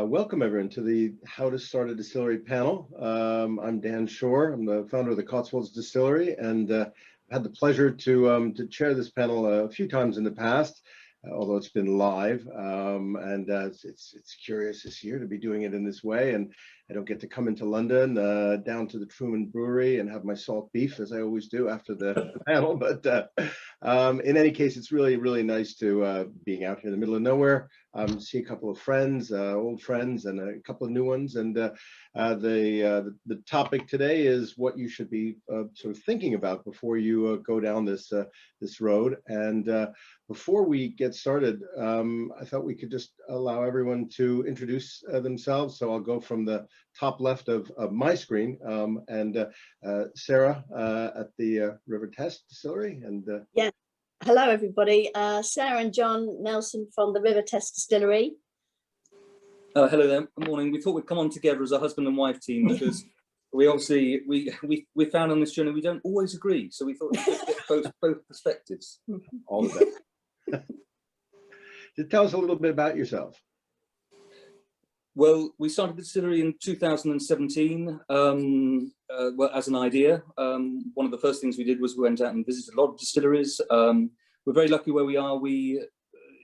Welcome everyone to the How to Start a Distillery panel. I'm Dan Shore. I'm the founder of the Cotswolds Distillery, and had the pleasure to chair this panel a few times in the past, although it's been live. It's curious this year to be doing it in this way, and I don't get to come into London down to the Truman Brewery and have my salt beef as I always do after the panel. But in any case, it's really nice to being out here in the middle of nowhere. See a couple of friends, old friends, and a couple of new ones. And the topic today is what you should be sort of thinking about before you go down this road. And before we get started, I thought we could just allow everyone to introduce themselves. So I'll go from the top left of my screen, and Sarah at the River Test Distillery. And yeah. Hello, everybody. Sarah and John Nelson from the River Test Distillery. Hello there. Good morning. We thought we'd come on together as a husband and wife team because we obviously we found on this journey we don't always agree, so we thought we could get both perspectives. All the best. Tell us a little bit about yourself. Well, we started the distillery in 2017 well, as an idea. One of the first things we did was we went out and visited a lot of distilleries. We're very lucky where we are. We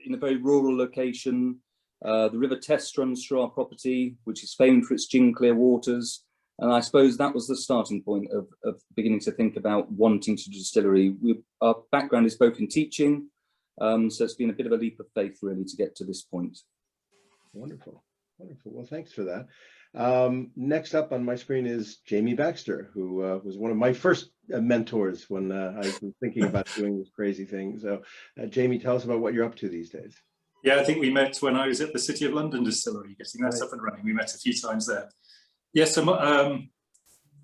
in a very rural location. The River Test runs through our property, which is famed for its gin clear waters. And I suppose that was the starting point of beginning to think about wanting to do distillery. Our background is both in teaching, so it's been a bit of a leap of faith really to get to this point. Wonderful. Wonderful. Well, thanks for that. Next up on my screen is Jamie Baxter, who was one of my first mentors when I was thinking about doing this crazy thing. So, Jamie, tell us about what you're up to these days. Yeah, I think we met when I was at the City of London Distillery, getting that up and running. We met a few times there. Yes,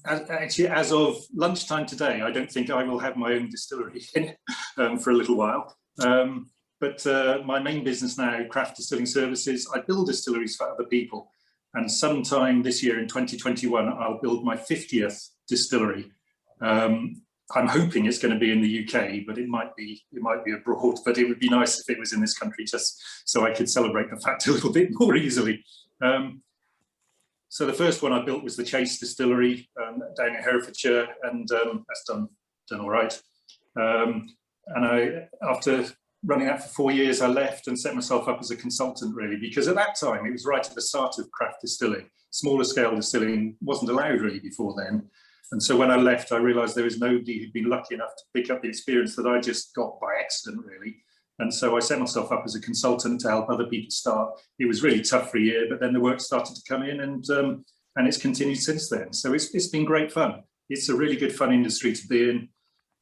actually, as of lunchtime today, I don't think I will have my own distillery for a little while. But my main business now, Craft Distilling Services, I build distilleries for other people. And sometime this year in 2021, I'll build my 50th distillery. I'm hoping it's going to be in the UK, but it might be abroad. But it would be nice if it was in this country, just so I could celebrate the fact a little bit more easily. So the first one I built was the Chase Distillery down in Herefordshire, and that's done all right. And after running that for 4 years, I left and set myself up as a consultant, really, because at that time, it was right at the start of craft distilling. Smaller scale distilling wasn't allowed really before then. And so when I left, I realized there was nobody who'd been lucky enough to pick up the experience that I just got by accident, really. And so I set myself up as a consultant to help other people start. It was really tough for a year, but then the work started to come in, and it's continued since then. So it's been great fun. It's a really good fun industry to be in.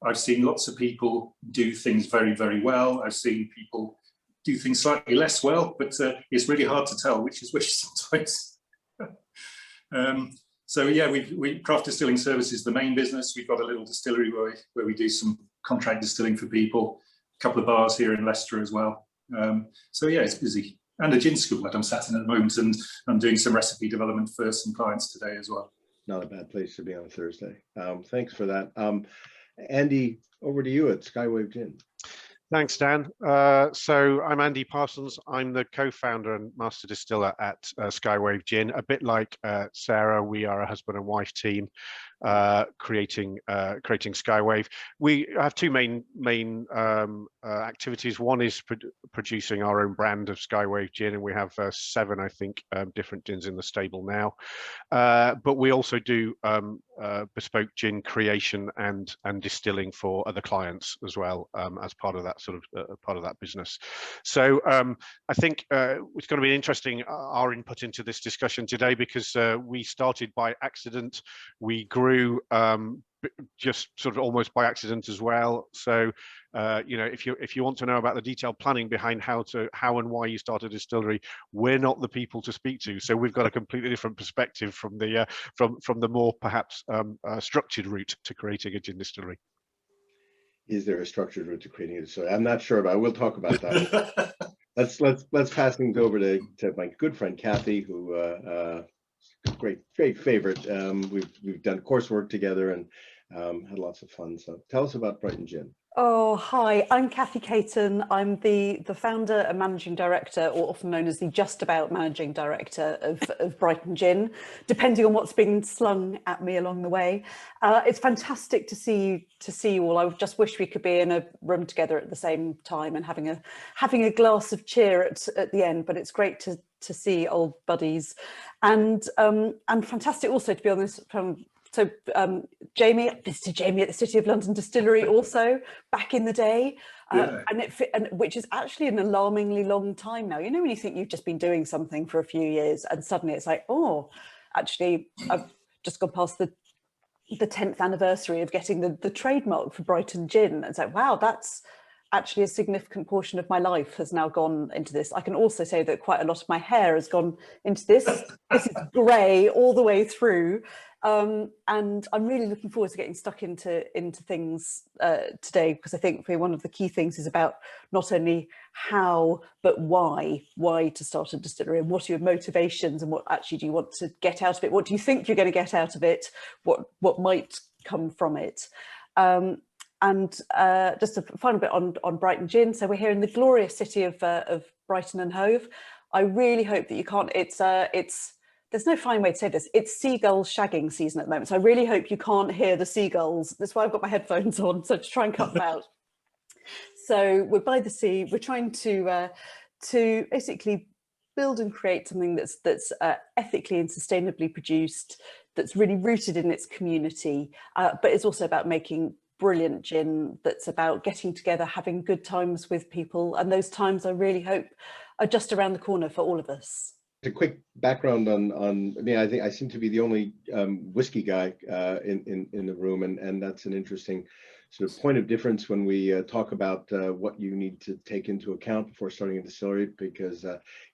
I've seen lots of people do things very well. I've seen people do things slightly less well, but it's really hard to tell which is which sometimes. So yeah, we Craft Distilling Services, the main business. We've got a little distillery where we do some contract distilling for people. A couple of bars here in Leicester as well. So yeah, it's busy. And a gin school that I'm sat in at the moment, and I'm doing some recipe development for some clients today as well. Not a bad place to be on a Thursday. Thanks for that. Andy, over to you at Skywave Gin. Thanks, Dan. So I'm Andy Parsons. I'm the co-founder and master distiller at Skywave Gin. A bit like Sarah, we are a husband and wife team creating Skywave. We have two main activities. One is producing our own brand of Skywave Gin, and we have 7, I think, different gins in the stable now. But we also do bespoke gin creation and distilling for other clients as well, as part of that part of that business. So I think it's going to be interesting, our input into this discussion today, because we started by accident. We grew just sort of almost by accident as well. So you know, if you want to know about the detailed planning behind how and why you start a distillery, we're not the people to speak to. So we've got a completely different perspective from the more perhaps structured route to creating a gin distillery. Is there a structured route to creating a distillery? I'm not sure about. We'll talk about that. let's pass things over to my good friend Kathy, who great favorite. We've done coursework together and had lots of fun. So tell us about Brighton Gin. Oh, hi, I'm Kathy Caton. I'm the founder and managing director, or often known as the just about managing director of Brighton Gin, depending on what's being slung at me along the way. It's fantastic to see you all. I just wish we could be in a room together at the same time and having a glass of cheer at the end, but it's great to see old buddies, and fantastic also to be on this from. So Jamie, I visited Jamie at the City of London Distillery also back in the day, and which is actually an alarmingly long time now. You know, when you think you've just been doing something for a few years and suddenly it's like, oh, actually, I've just gone past the 10th anniversary of getting the trademark for Brighton Gin. And it's like, wow, that's actually a significant portion of my life has now gone into this. I can also say that quite a lot of my hair has gone into this. This is grey all the way through. And I'm really looking forward to getting stuck into things today, because I think one of the key things is about not only how, but why to start a distillery, and what are your motivations, and what actually do you want to get out of it? What do you think you're going to get out of it? What might come from it? And just a final bit on Brighton Gin. So we're here in the glorious city of Brighton and Hove. I really hope that you can't, there's no fine way to say this, it's seagull shagging season at the moment. So I really hope you can't hear the seagulls. That's why I've got my headphones on, so to try and cut them out. So we're by the sea, we're trying to basically build and create something that's ethically and sustainably produced, that's really rooted in its community, but it's also about making brilliant gin, that's about getting together, having good times with people, and those times I really hope are just around the corner for all of us. A quick background on I mean, I think I seem to be the only whiskey guy in the room, and that's an interesting sort of point of difference when we talk about what you need to take into account before starting a distillery, because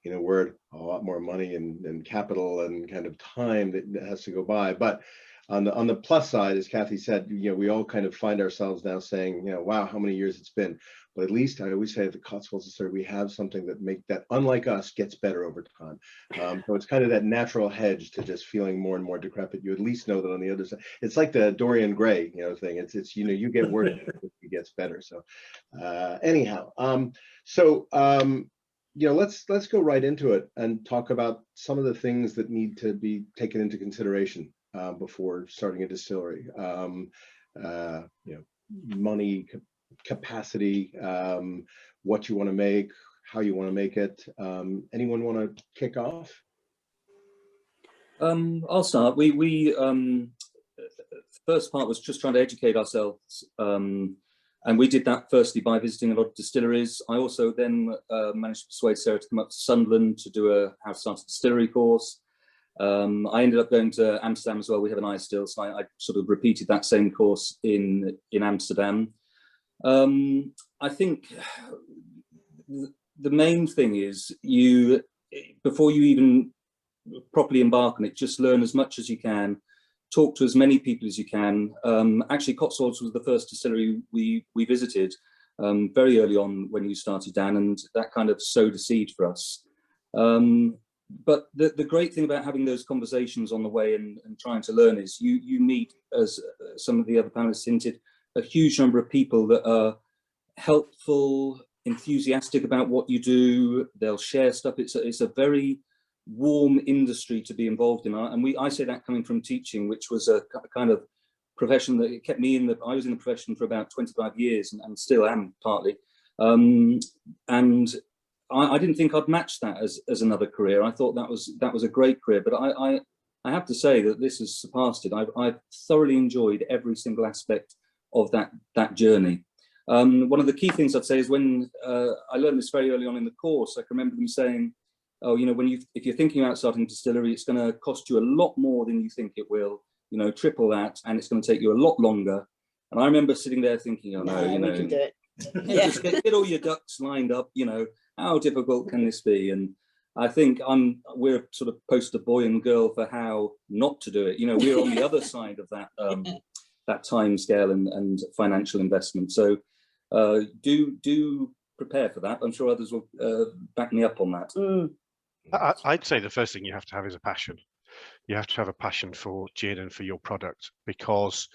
you know, we're a lot more money and capital and kind of time that has to go by. But on the plus side, as Kathy said, you know, we all kind of find ourselves now saying, you know, wow, how many years it's been. But at least I always say at the Cotswolds Distillery, we have something that unlike us, gets better over time. So it's kind of that natural hedge to just feeling more and more decrepit. You at least know that on the other side, it's like the Dorian Gray, you know, thing. It's you know, you get worse, it gets better. So anyhow, you know, let's go right into it and talk about some of the things that need to be taken into consideration before starting a distillery. You know, money, capacity, what you want to make, how you want to make it. Anyone want to kick off? I'll start. We first part was just trying to educate ourselves, and we did that firstly by visiting a lot of distilleries. I also then managed to persuade Sarah to come up to Sunderland to do a how to start a distillery course. I ended up going to Amsterdam as well. We have an iStill, so I sort of repeated that same course in Amsterdam. I think the main thing is before you even properly embark on it, just learn as much as you can, talk to as many people as you can. Actually, Cotswolds was the first distillery we visited very early on when you started, Dan, and that kind of sowed a seed for us. But the great thing about having those conversations on the way and trying to learn is you meet, as some of the other panelists hinted, a huge number of people that are helpful, enthusiastic about what you do. They'll share stuff. It's a very warm industry to be involved in, and I say that coming from teaching, which was a kind of profession that kept me I was in the profession for about 25 years and still am partly, and I didn't think I'd match that as another career. I thought that was a great career, but I have to say that this has surpassed it. I've thoroughly enjoyed every single aspect of that journey. One of the key things I'd say is when I learned this very early on in the course, I can remember them saying, oh, you know, if you're thinking about starting a distillery, it's going to cost you a lot more than you think it will, you know, triple that, and it's going to take you a lot longer. And I remember sitting there thinking, oh no, you know, we can do it. Yeah. Just get all your ducks lined up, you know, how difficult can this be? And I think we're sort of poster boy and girl for how not to do it. You know, we're on the other side of that that time scale and financial investment. So do prepare for that. I'm sure others will back me up on that. I'd say the first thing you have to have is a passion. You have to have a passion for gin and for your product, because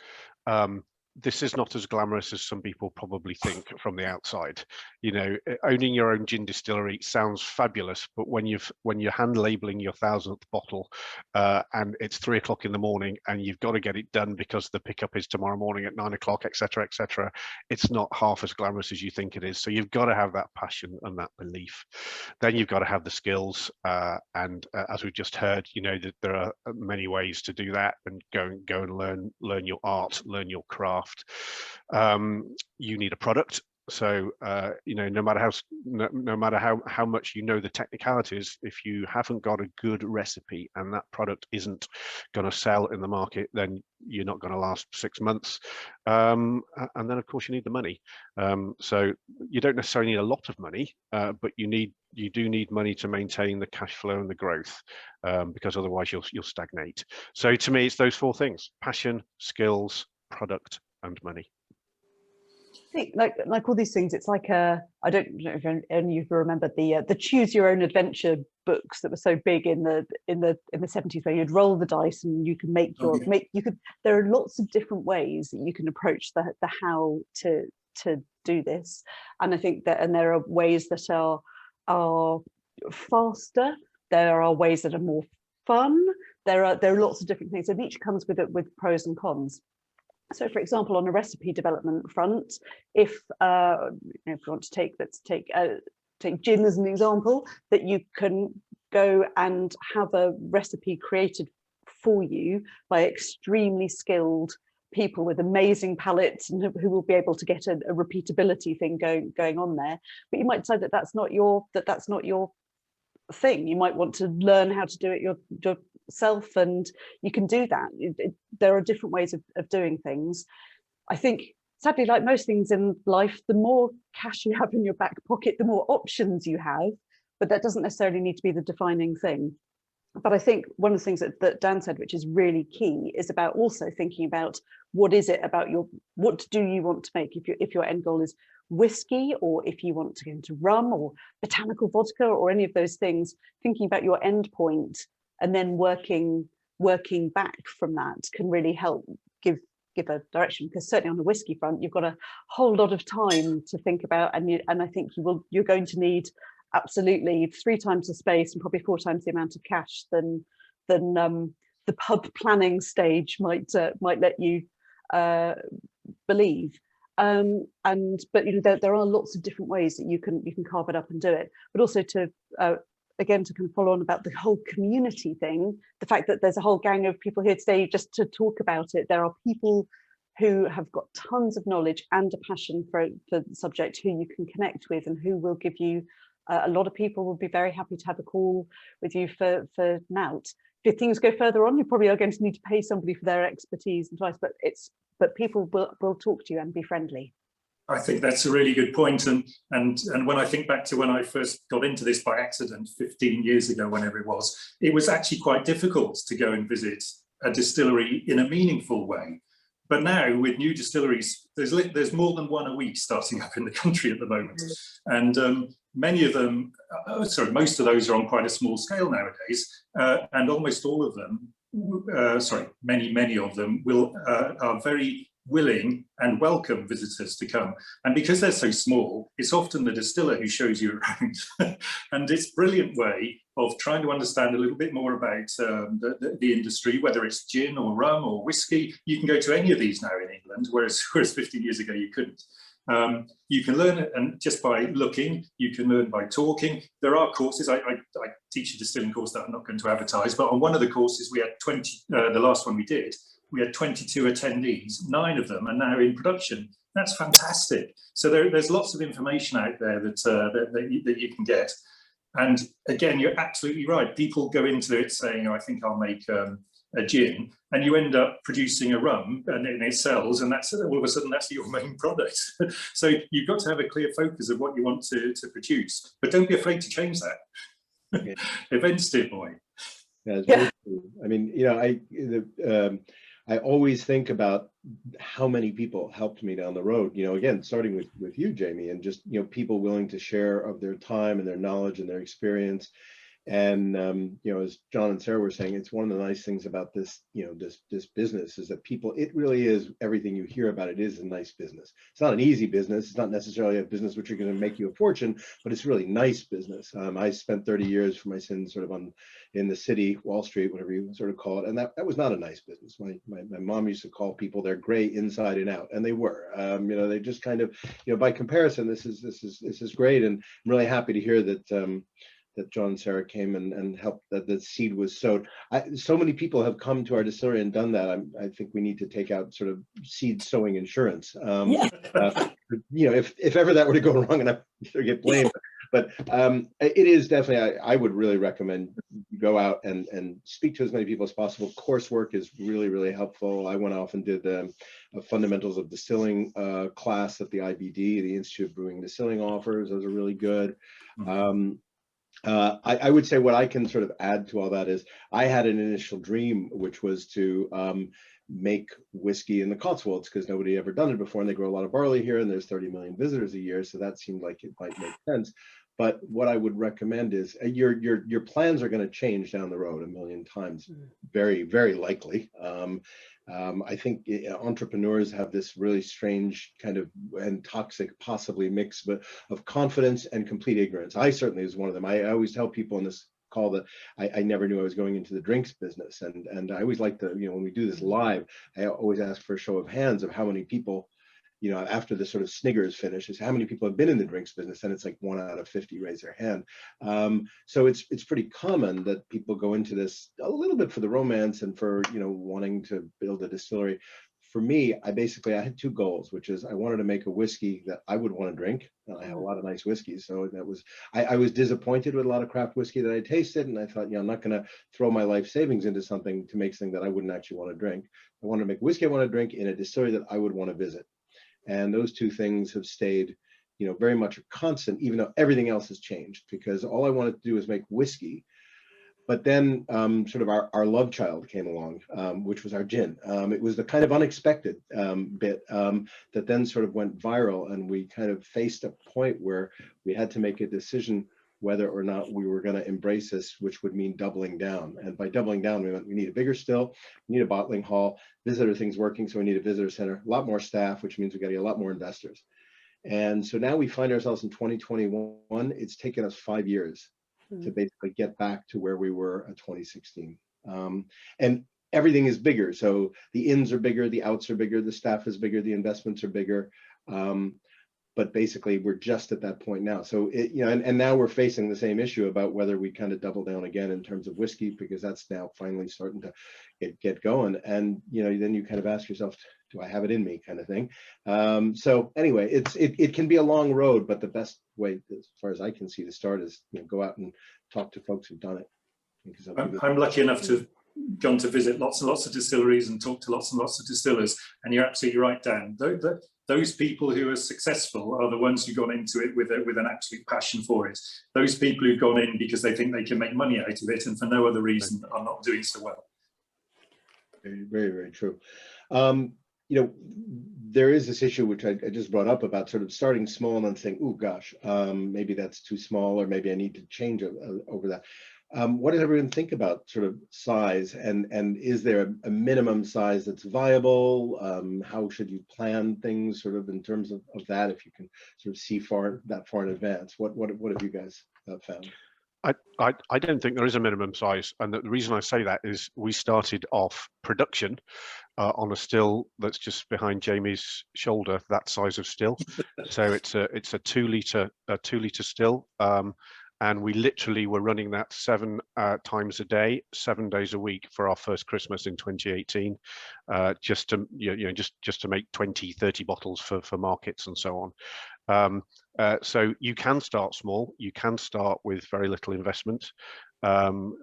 this is not as glamorous as some people probably think from the outside. You know, owning your own gin distillery sounds fabulous, but when you're hand labeling your 1000th bottle and it's 3 o'clock in the morning and you've got to get it done because the pickup is tomorrow morning at 9 o'clock, etc., etc., it's not half as glamorous as you think it is. So you've got to have that passion and that belief. Then you've got to have the skills, and as we've just heard, you know, that there are many ways to do that, and go and learn your art, learn your craft. You need a product. So you know, no matter how much you know the technicalities, if you haven't got a good recipe and that product isn't going to sell in the market, then you're not going to last 6 months. And then of course you need the money. So you don't necessarily need a lot of money, but you do need money to maintain the cash flow and the growth, because otherwise you'll stagnate. So to me, it's those 4 things: passion, skills, product, and money. I think like all these things, it's like I don't know if any of you remember the choose your own adventure books that were so big in the 70s, where you'd roll the dice and you can make your there are lots of different ways that you can approach the how to do this. And I think that, and there are ways that are faster, there are ways that are more fun, there are lots of different things, and each comes with pros and cons. So, for example, on a recipe development front, if you want to take gin as an example, that you can go and have a recipe created for you by extremely skilled people with amazing palates, and who will be able to get a repeatability thing going on there. But you might decide that that's not your thing. You might want to learn how to do it yourself, and you can do that. There are different ways of doing things. I think, sadly, like most things in life, the more cash you have in your back pocket, the more options you have, but that doesn't necessarily need to be the defining thing. But I think one of the things that Dan said, which is really key, is about also thinking about what is it about what do you want to make? If your end goal is whiskey, or if you want to get into rum or botanical vodka or any of those things, thinking about your end point and then working back from that can really help give a direction. Because certainly on the whiskey front, you've got a whole lot of time to think about, and I think you're going to need absolutely 3 times the space and probably 4 times the amount of cash than the pub planning stage might let you believe. But you know, there are lots of different ways that you can carve it up and do it. But also to again, to kind of follow on about the whole community thing, the fact that there's a whole gang of people here today just to talk about it. There are people who have got tons of knowledge and a passion for the subject, who you can connect with, and who will give you a lot of people will be very happy to have a call with you for Nout. If things go further on, you probably are going to need to pay somebody for their expertise and advice, but people will talk to you and be friendly. I think that's a really good point. And when I think back to when I first got into this by accident 15 years ago, whenever it was actually quite difficult to go and visit a distillery in a meaningful way. But now with new distilleries, there's more than one a week starting up in the country at the moment. And many of them, most of those are on quite a small scale nowadays. And almost all of them, many of them are very willing and welcome visitors to come. And because they're so small, it's often the distiller who shows you around. And it's a brilliant way of trying to understand a little bit more about the industry, whether it's gin or rum or whiskey. You can go to any of these now in England, whereas 15 years ago you couldn't. You can learn and just by looking, you can learn by talking. There are courses. I teach a distilling course that I'm not going to advertise, but on one of the courses we had 20, the last one we did, we had 22 attendees, 9 of them are now in production. That's fantastic. So there's lots of information out there that you can get. And again, you're absolutely right. People go into it saying, I think I'll make a gin, and you end up producing a rum and it sells, and that's all of a sudden that's your main product. So you've got to have a clear focus of what you want to produce, but don't be afraid to change that. Yeah. Events, dear boy. Yeah, it's very true. I mean, you know, I always think about how many people helped me down the road, you know, again, starting with you, Jamie, and just, you know, people willing to share of their time and their knowledge and their experience. And you know, as John and Sarah were saying, it's one of the nice things about this, you know, this business is that people, it really is everything you hear about. It is a nice business. It's not an easy business. It's not necessarily a business which are going to make you a fortune, but it's really nice business. I spent 30 years for my sins sort of in the city, Wall Street, whatever you sort of call it, and that was not a nice business. My mom used to call people they're gray inside and out, and they were. You know, they just kind of, you know, by comparison, this is great, and I'm really happy to hear that. That John and Sarah came and helped, that the seed was sowed. So many people have come to our distillery and done that. I think we need to take out sort of seed sowing insurance. Yeah. You know, if ever that were to go wrong, and I get blamed, but it is definitely, I would really recommend you go out and speak to as many people as possible. Coursework is really, really helpful. I went off and did a fundamentals of distilling class that the IBD, the Institute of Brewing and Distilling, offers. Those are really good. I would say what I can sort of add to all that is I had an initial dream, which was to make whiskey in the Cotswolds, because nobody ever done it before, and they grow a lot of barley here, and there's 30 million visitors a year, so that seemed like it might make sense. But what I would recommend is your plans are going to change down the road a million times, very, very likely. I think entrepreneurs have this really strange kind of and toxic, possibly mix, but of confidence and complete ignorance. I certainly was one of them. I always tell people in this call that I never knew I was going into the drinks business, and I always like to, you know, when we do this live, I always ask for a show of hands of how many people, you know, after the sort of sniggers finishes, how many people have been in the drinks business, and it's like 1 out of 50 raise their hand. So it's pretty common that people go into this a little bit for the romance and for, you know, wanting to build a distillery. For me, I had 2 goals, which is I wanted to make a whiskey that I would want to drink, and I have a lot of nice whiskeys. So that was, I was disappointed with a lot of craft whiskey that I tasted, and I thought, you know, I'm not going to throw my life savings into something to make something that I wouldn't actually want to drink. I want to make whiskey I want to drink in a distillery that I would want to visit. And those 2 things have stayed, you know, very much a constant, even though everything else has changed, because all I wanted to do was make whiskey. But then sort of our love child came along, which was our gin. It was the kind of unexpected bit that then sort of went viral, and we kind of faced a point where we had to make a decision whether or not we were going to embrace this, which would mean doubling down. And by doubling down, we need a bigger still, we need a bottling hall, visitor things working, so we need a visitor center, a lot more staff, which means we got to get a lot more investors. And so now we find ourselves in 2021. It's taken us 5 years to basically get back to where we were in 2016. And everything is bigger. So the ins are bigger, the outs are bigger, the staff is bigger, the investments are bigger. But basically we're just at that point now. So you know, and now we're facing the same issue about whether we kind of double down again in terms of whiskey, because that's now finally starting to get going. And you know, then you kind of ask yourself, do I have it in me, kind of thing. So anyway, it can be a long road, but the best way, as far as I can see, to start is, you know, go out and talk to folks who've done it. I'm lucky enough to have gone to visit lots and lots of distilleries and talk to lots and lots of distillers, and you're absolutely right, Dan. Those people who are successful are the ones who got into it with an absolute passion for it. Those people who've gone in because they think they can make money out of it and for no other reason are not doing so well. Very, very, very true. You know, there is this issue which I just brought up about sort of starting small and then saying, oh gosh, maybe that's too small, or maybe I need to change over that. What does everyone think about sort of size, and is there a minimum size that's viable? How should you plan things sort of in terms of that, if you can sort of see that far in advance? What have you guys found? I don't think there is a minimum size, and the reason I say that is we started off production on a still that's just behind Jamie's shoulder, that size of still. So it's a 2 litre still, and we literally were running that 7 times a day, 7 days a week for our first Christmas in 2018, just to make 20-30 bottles for markets and so on. So you can start small, you can start with very little investment, and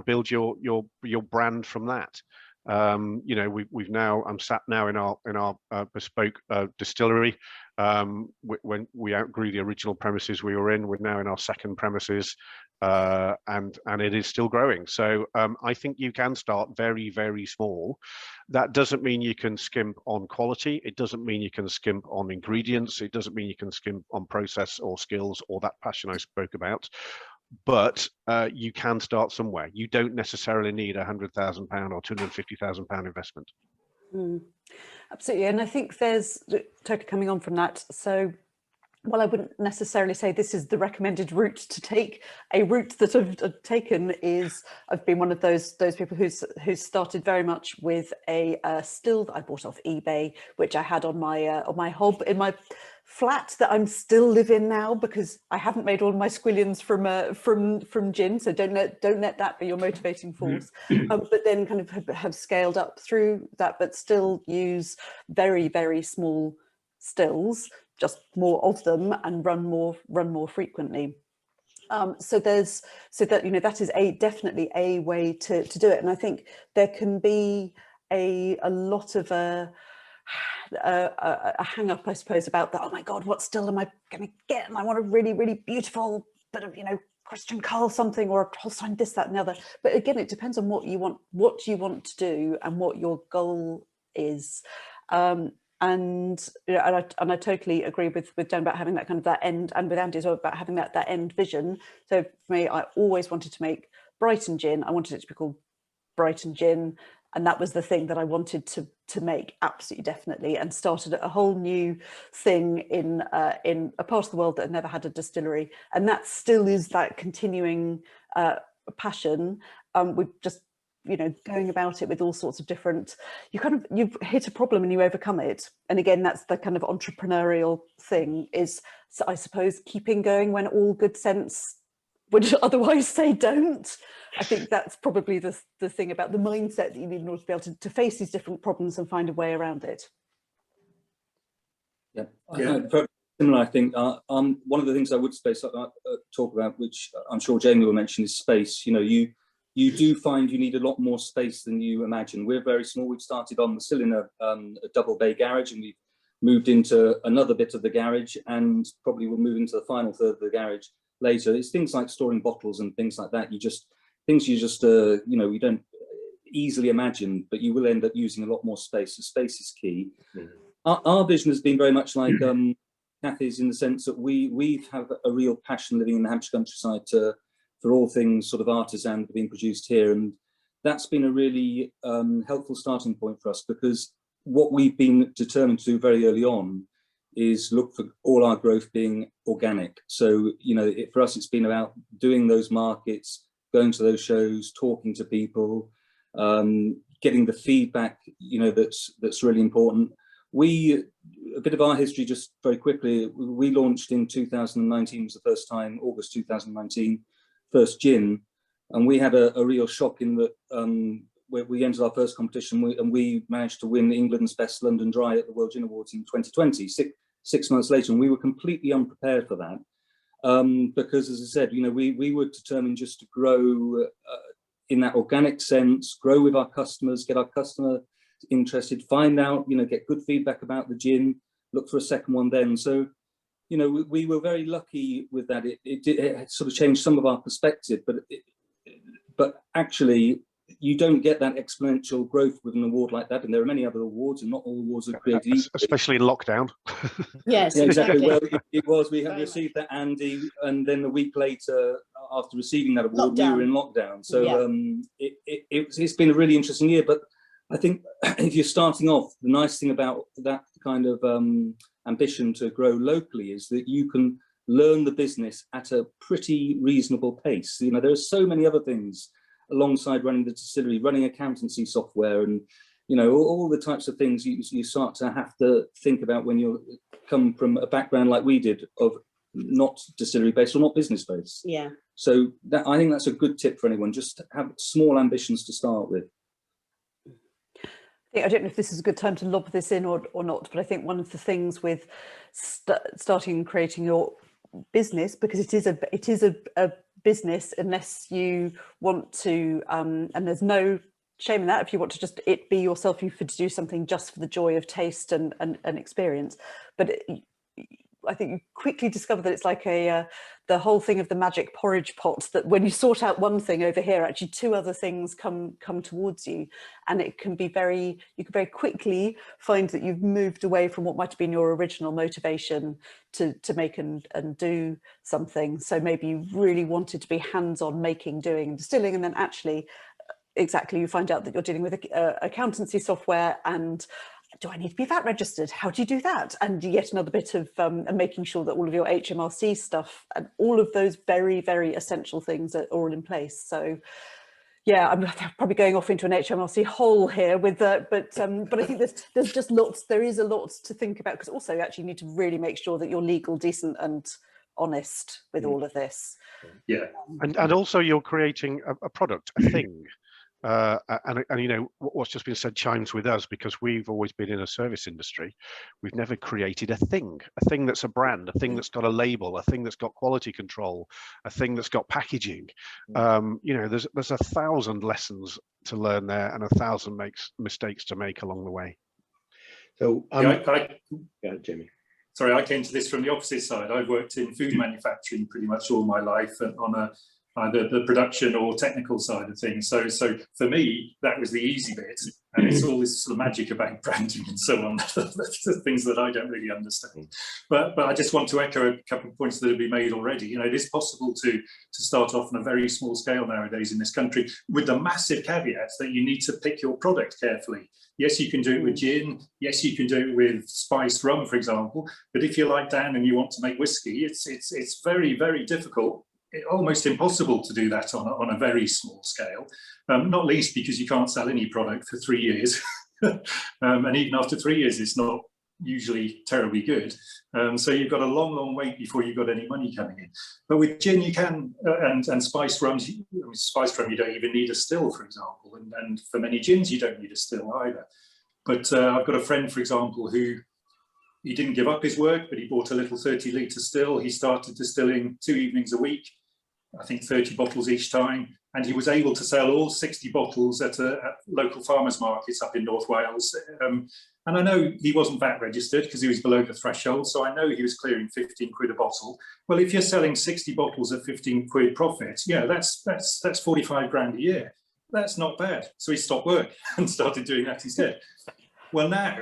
build your brand from that. You know, I'm sat now in our bespoke distillery. When we outgrew the original premises we were in, we're now in our second premises, and it is still growing. So I think you can start very, very small. That doesn't mean you can skimp on quality. It doesn't mean you can skimp on ingredients. It doesn't mean you can skimp on process or skills or that passion I spoke about. but you can start somewhere. You don't necessarily need £100,000 or £250,000 investment. Absolutely, and I think there's totally coming on from that. So, well, I wouldn't necessarily say this is the recommended route to take. A route that I've taken is I've been one of those people who's started very much with a still that I bought off eBay, which I had on my hob in my flat that I'm still living now, because I haven't made all my squillions from gin. So don't let that be your motivating force. But then kind of have scaled up through that, but still use very, very small stills, just more of them, and run more frequently. So that is definitely a way to do it. And I think there can be a lot of a hang up, I suppose, about that. Oh my God, what still am I going to get? And I want a really, really beautiful bit of, Christian Carl something, or a Holstein this, that, and the other. But again, it depends on what you want to do and what your goal is. And I totally agree with Dan about having that kind of that end, and with Andy as well about having that end vision. So for me, I always wanted to make Brighton gin. I wanted it to be called Brighton Gin, and that was the thing that I wanted to make, absolutely, definitely, and started a whole new thing in a part of the world that had never had a distillery, and that still is that continuing passion. We've just going about it with all sorts of different, you've hit a problem and you overcome it. And again, that's the kind of entrepreneurial thing, is, so I suppose, keeping going when all good sense would otherwise say don't. I think that's probably the thing about the mindset that you need in order to be able to face these different problems and find a way around it. Yeah. Very similar, I think. One of the things I would talk about, which I'm sure Jamie will mention, is space. You do find you need a lot more space than you imagine. We're very small. We've started on still in a double bay garage, and we've moved into another bit of the garage, and probably will move into the final third of the garage later. It's things like storing bottles and things like that. You don't easily imagine, but you will end up using a lot more space. So space is key. Our vision has been very much like Kathy's, in the sense that we have a real passion living in the Hampshire countryside for all things sort of artisan being produced here. And that's been a really helpful starting point for us, because what we've been determined to do very early on is look for all our growth being organic. So, for us, it's been about doing those markets, going to those shows, talking to people, getting the feedback, that's really important. A bit of our history, just very quickly, we launched in 2019, was the first time, August 2019, first gin, and we had a real shock in that where we entered our first competition, and we managed to win England's Best London Dry at the World Gin Awards in 2020, six months later, and we were completely unprepared for that, because, as I said, we were determined just to grow in that organic sense, grow with our customers, get our customer interested, find out, get good feedback about the gin, look for a second one then. So we were very lucky with that. It sort of changed some of our perspective, but actually you don't get that exponential growth with an award like that. And there are many other awards, and not all awards are created equally. Especially in lockdown. Yes, yeah, exactly. exactly. Well, it was. We had received that, Andy, and then a week later, after receiving that award, we were in lockdown. So it's been a really interesting year. But I think if you're starting off, the nice thing about that kind of ambition to grow locally is that you can learn the business at a pretty reasonable pace. There are so many other things alongside running the distillery, running accountancy software, and all the types of things you start to have to think about when you come from a background like we did, of not distillery based or not business based. Yeah. So I think that's a good tip for anyone. Just have small ambitions to start with. I don't know if this is a good time to lob this in or not, but I think one of the things with starting and creating your business, because it is a business, unless you want to, and there's no shame in that, if you want to just be yourself, you could do something just for the joy of taste and experience. But I think you quickly discover that it's like the whole thing of the magic porridge pot, that when you sort out one thing over here, actually two other things come towards you, and it can be you can very quickly find that you've moved away from what might have been your original motivation to make and do something. So maybe you really wanted to be hands-on making, doing and distilling, and then actually exactly you find out that you're dealing with accountancy software, and do I need to be VAT registered? How do you do that? And you get another bit of making sure that all of your HMRC stuff and all of those very, very essential things are all in place. So yeah, I'm probably going off into an HMRC hole here with but I think there's just there is a lot to think about, because also you actually need to really make sure that you're legal, decent and honest with all of this. Yeah. And also you're creating a product, a thing. And you know, what's just been said chimes with us, because we've always been in a service industry. We've never created a thing that's a brand, a thing that's got a label, a thing that's got quality control, a thing that's got packaging. You know, there's 1,000 lessons to learn there and 1,000 mistakes to make along the way. So yeah, Jamie. Sorry, I came to this from the opposite side. I've worked in food manufacturing pretty much all my life on either the production or technical side of things. So for me, that was the easy bit. And it's all this sort of magic about branding and so on. That's the things that I don't really understand. But I just want to echo a couple of points that have been made already. You know, it is possible to start off on a very small scale nowadays in this country, with the massive caveats that you need to pick your product carefully. Yes, you can do it with gin. Yes, you can do it with spiced rum, for example. But if you're like Dan and you want to make whiskey, it's very, very difficult, almost impossible to do that on a very small scale, not least because you can't sell any product for 3 years. And even after 3 years, it's not usually terribly good. So you've got a long wait before you've got any money coming in. But with gin, you can, and spiced rums, spiced rum, you don't even need a still, for example. And for many gins, you don't need a still either. But I've got a friend, for example, who he didn't give up his work, but he bought a little 30-litre still. He started distilling 2 evenings a week, I think 30 bottles each time, and he was able to sell all 60 bottles at local farmers markets up in North Wales. And I know he wasn't VAT registered because he was below the threshold, so I know he was clearing 15 quid a bottle. Well, if you're selling 60 bottles at 15 quid profit, yeah, that's 45 grand a year. That's not bad. So he stopped work and started doing that instead. Well, now,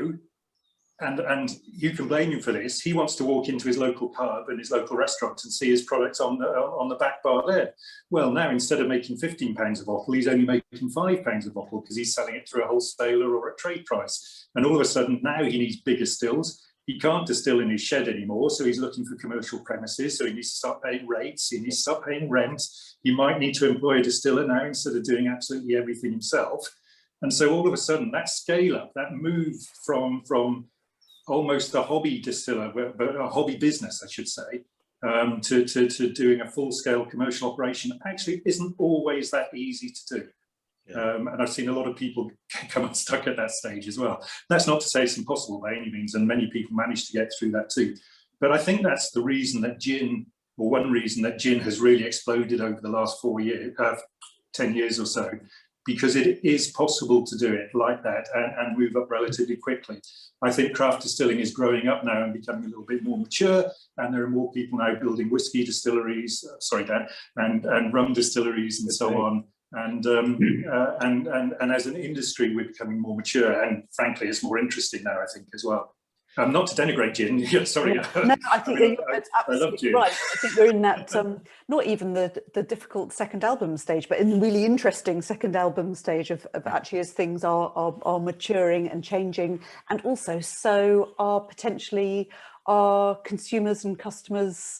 and you can blame him for this, he wants to walk into his local pub and his local restaurant and see his products on the back bar there. Well, now instead of making £15 a bottle, he's only making £5 a bottle because he's selling it through a wholesaler or at trade price. And all of a sudden now he needs bigger stills. He can't distill in his shed anymore, so he's looking for commercial premises. So he needs to start paying rates. He needs to start paying rent. He might need to employ a distiller now instead of doing absolutely everything himself. And so all of a sudden that scale up, that move from almost a hobby distiller, but a hobby business, I should say, to doing a full-scale commercial operation actually isn't always that easy to do. Yeah. And I've seen a lot of people come unstuck at that stage as well. That's not to say it's impossible by any means, and many people manage to get through that too. But I think that's the reason that gin, or one reason that gin has really exploded over the last 10 years or so, because it is possible to do it like that and move up relatively quickly. I think craft distilling is growing up now and becoming a little bit more mature, and there are more people now building whiskey distilleries, sorry Dan, and rum distilleries and so on. And as an industry, we're becoming more mature, and frankly, it's more interesting now, I think, as well. Not to denigrate gin, yeah, sorry. No, I think you're absolutely right. I think we're in that, not even the difficult second album stage, but in the really interesting second album stage of actually as things are maturing and changing, and also so are potentially our consumers and customers'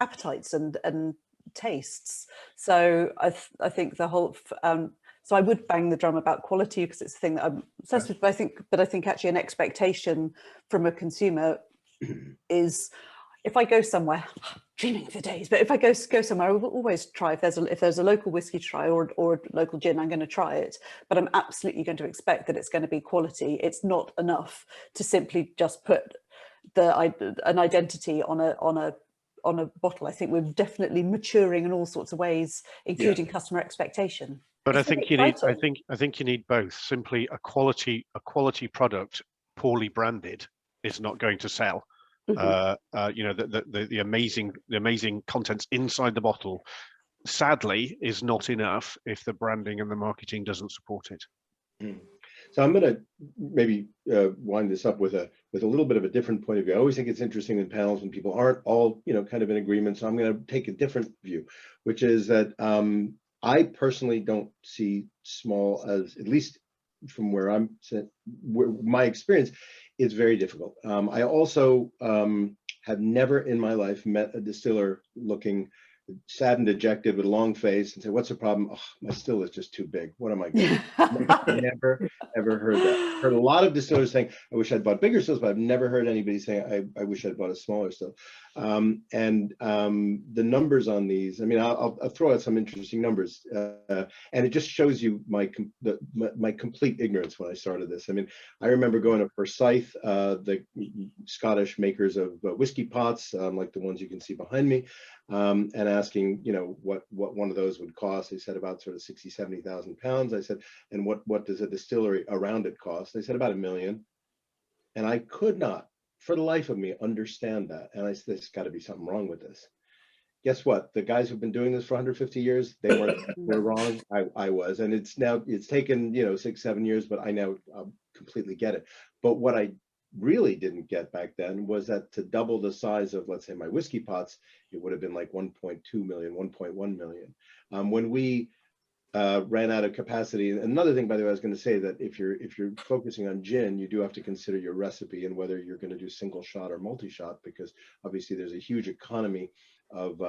appetites and tastes. So I think the whole so I would bang the drum about quality because it's a thing that I'm obsessed with, but I think actually an expectation from a consumer is, if I go somewhere, dreaming for days, but if I go somewhere, I will always try, if there's a local whiskey to try or a local gin, I'm going to try it, but I'm absolutely going to expect that it's going to be quality. It's not enough to simply just put an identity on a bottle. I think we're definitely maturing in all sorts of ways, including customer expectation. But I think you need both. Simply a quality product poorly branded is not going to sell. you know, the amazing contents inside the bottle, sadly, is not enough if the branding and the marketing doesn't support it. So I'm going to maybe wind this up with a little bit of a different point of view. I always think it's interesting in panels when people aren't all, you know, kind of in agreement. So I'm going to take a different view, which is that I personally don't see small as, at least from where I'm, my experience, it's very difficult. I also have never in my life met a distiller looking sad and dejected with a long face and say, "What's the problem?" "Oh, my still is just too big. What am I going to do?" Never, ever heard that. Heard a lot of distillers saying, "I wish I'd bought bigger stills," but I've never heard anybody saying, I wish I'd bought a smaller still. The numbers on these, I mean, I'll throw out some interesting numbers, and it just shows you my complete ignorance when I started this. I mean, I remember going to Forsyth, the Scottish makers of whiskey pots, like the ones you can see behind me, and asking, you know, what one of those would cost. They said about sort of 60, 70,000 pounds. I said, and what does a distillery around it cost? They said about $1 million. And I could not, for the life of me, understand that. And I said, there's got to be something wrong with this. Guess what? The guys who've been doing this for 150 years, they were wrong. I was. And it's taken, you know, 6-7 years, but I now completely get it. But what I really didn't get back then was that to double the size of, let's say, my whiskey pots, it would have been like 1.2 million, 1.1 million. When we ran out of capacity. Another thing, by the way, I was going to say that if you're focusing on gin, you do have to consider your recipe and whether you're going to do single shot or multi-shot, because obviously there's a huge economy of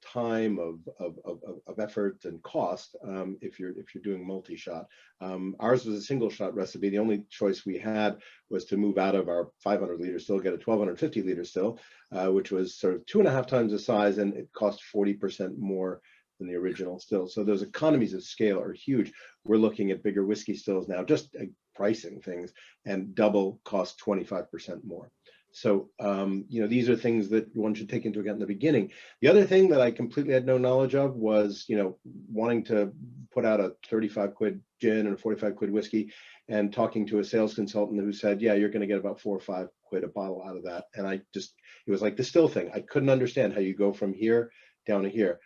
time, of effort and cost if you're doing multi-shot. Ours was a single shot recipe. The only choice we had was to move out of our 500 liter still, get a 1250 liter still, which was sort of 2.5 times the size, and it cost 40% more than the original still. So those economies of scale are huge. We're looking at bigger whiskey stills now, just pricing things, and double cost 25% more. So, you know, these are things that one should take into account in the beginning. The other thing that I completely had no knowledge of was, you know, wanting to put out a 35 quid gin and a 45 quid whiskey, and talking to a sales consultant who said, yeah, you're going to get about 4 or 5 quid a bottle out of that. And it was like the still thing. I couldn't understand how you go from here down to here.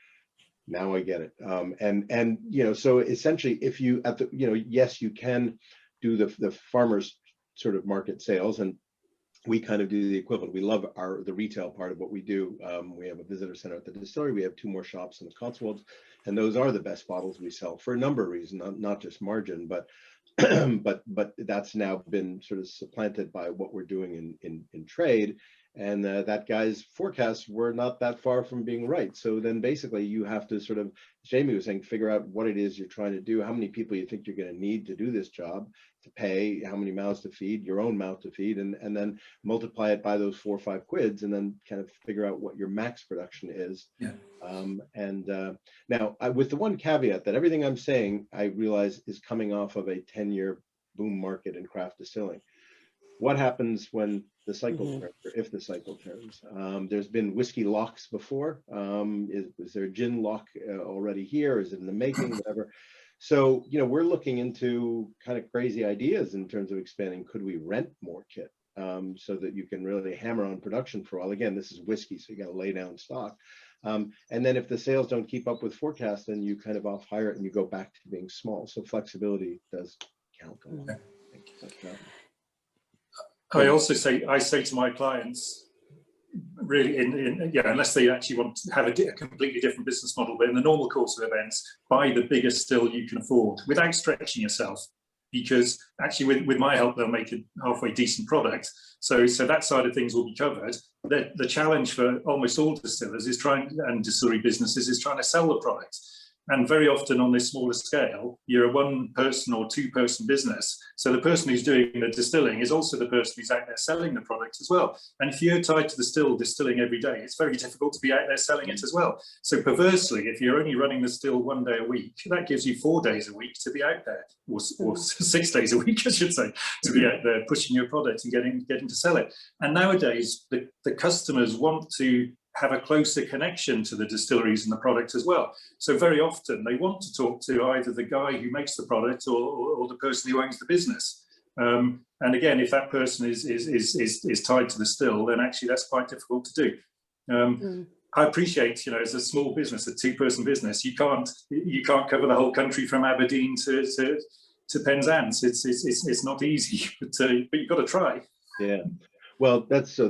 Now I get it. And you know, so essentially, if you you know, yes, you can do the farmers sort of market sales, and we kind of do the equivalent. We love the retail part of what we do. We have a visitor center at the distillery. We have 2 more shops in the Cotswolds, and those are the best bottles we sell for a number of reasons, not just margin, but but that's now been sort of supplanted by what we're doing in trade. And that guy's forecasts were not that far from being right. So then basically you have to sort of, Jamie was saying, figure out what it is you're trying to do, how many people you think you're going to need to do this job, to pay, how many mouths to feed, your own mouth to feed, and then multiply it by those 4 or 5 quids, and then kind of figure out what your max production is. Yeah. Now, with the one caveat that everything I'm saying, I realize is coming off of a 10-year boom market in craft distilling. What happens when the cycle turns, or if the cycle turns? There's been whiskey locks before. Is there a gin lock already here? Is it in the making? Whatever. So, you know, we're looking into kind of crazy ideas in terms of expanding. Could we rent more kit so that you can really hammer on production for a while? Again, this is whiskey, so you got to lay down stock. And then if the sales don't keep up with forecast, then you kind of off hire it and you go back to being small. So flexibility does count a lot. I also say to my clients, really, unless they actually want to have a completely different business model, but in the normal course of events, buy the biggest still you can afford without stretching yourself, because actually with my help, they'll make a halfway decent product. So that side of things will be covered. The challenge for almost all distillers and distillery businesses is trying to sell the product. And very often on this smaller scale, you're a 1-person or 2-person business. So the person who's doing the distilling is also the person who's out there selling the product as well. And if you're tied to the still distilling every day, it's very difficult to be out there selling it as well. So perversely, if you're only running the still 1 day a week, that gives you 4 days a week to be out there, or 6 days a week, I should say, to be out there pushing your product and getting to sell it. And nowadays, the customers want to have a closer connection to the distilleries and the product as well. So very often they want to talk to either the guy who makes the product or the person who owns the business. And again, if that person is tied to the still, then actually that's quite difficult to do. I appreciate, you know, as a small business, a 2-person business, you can't cover the whole country from Aberdeen to Penzance. It's not easy, but you've got to try. Yeah. Well, that's a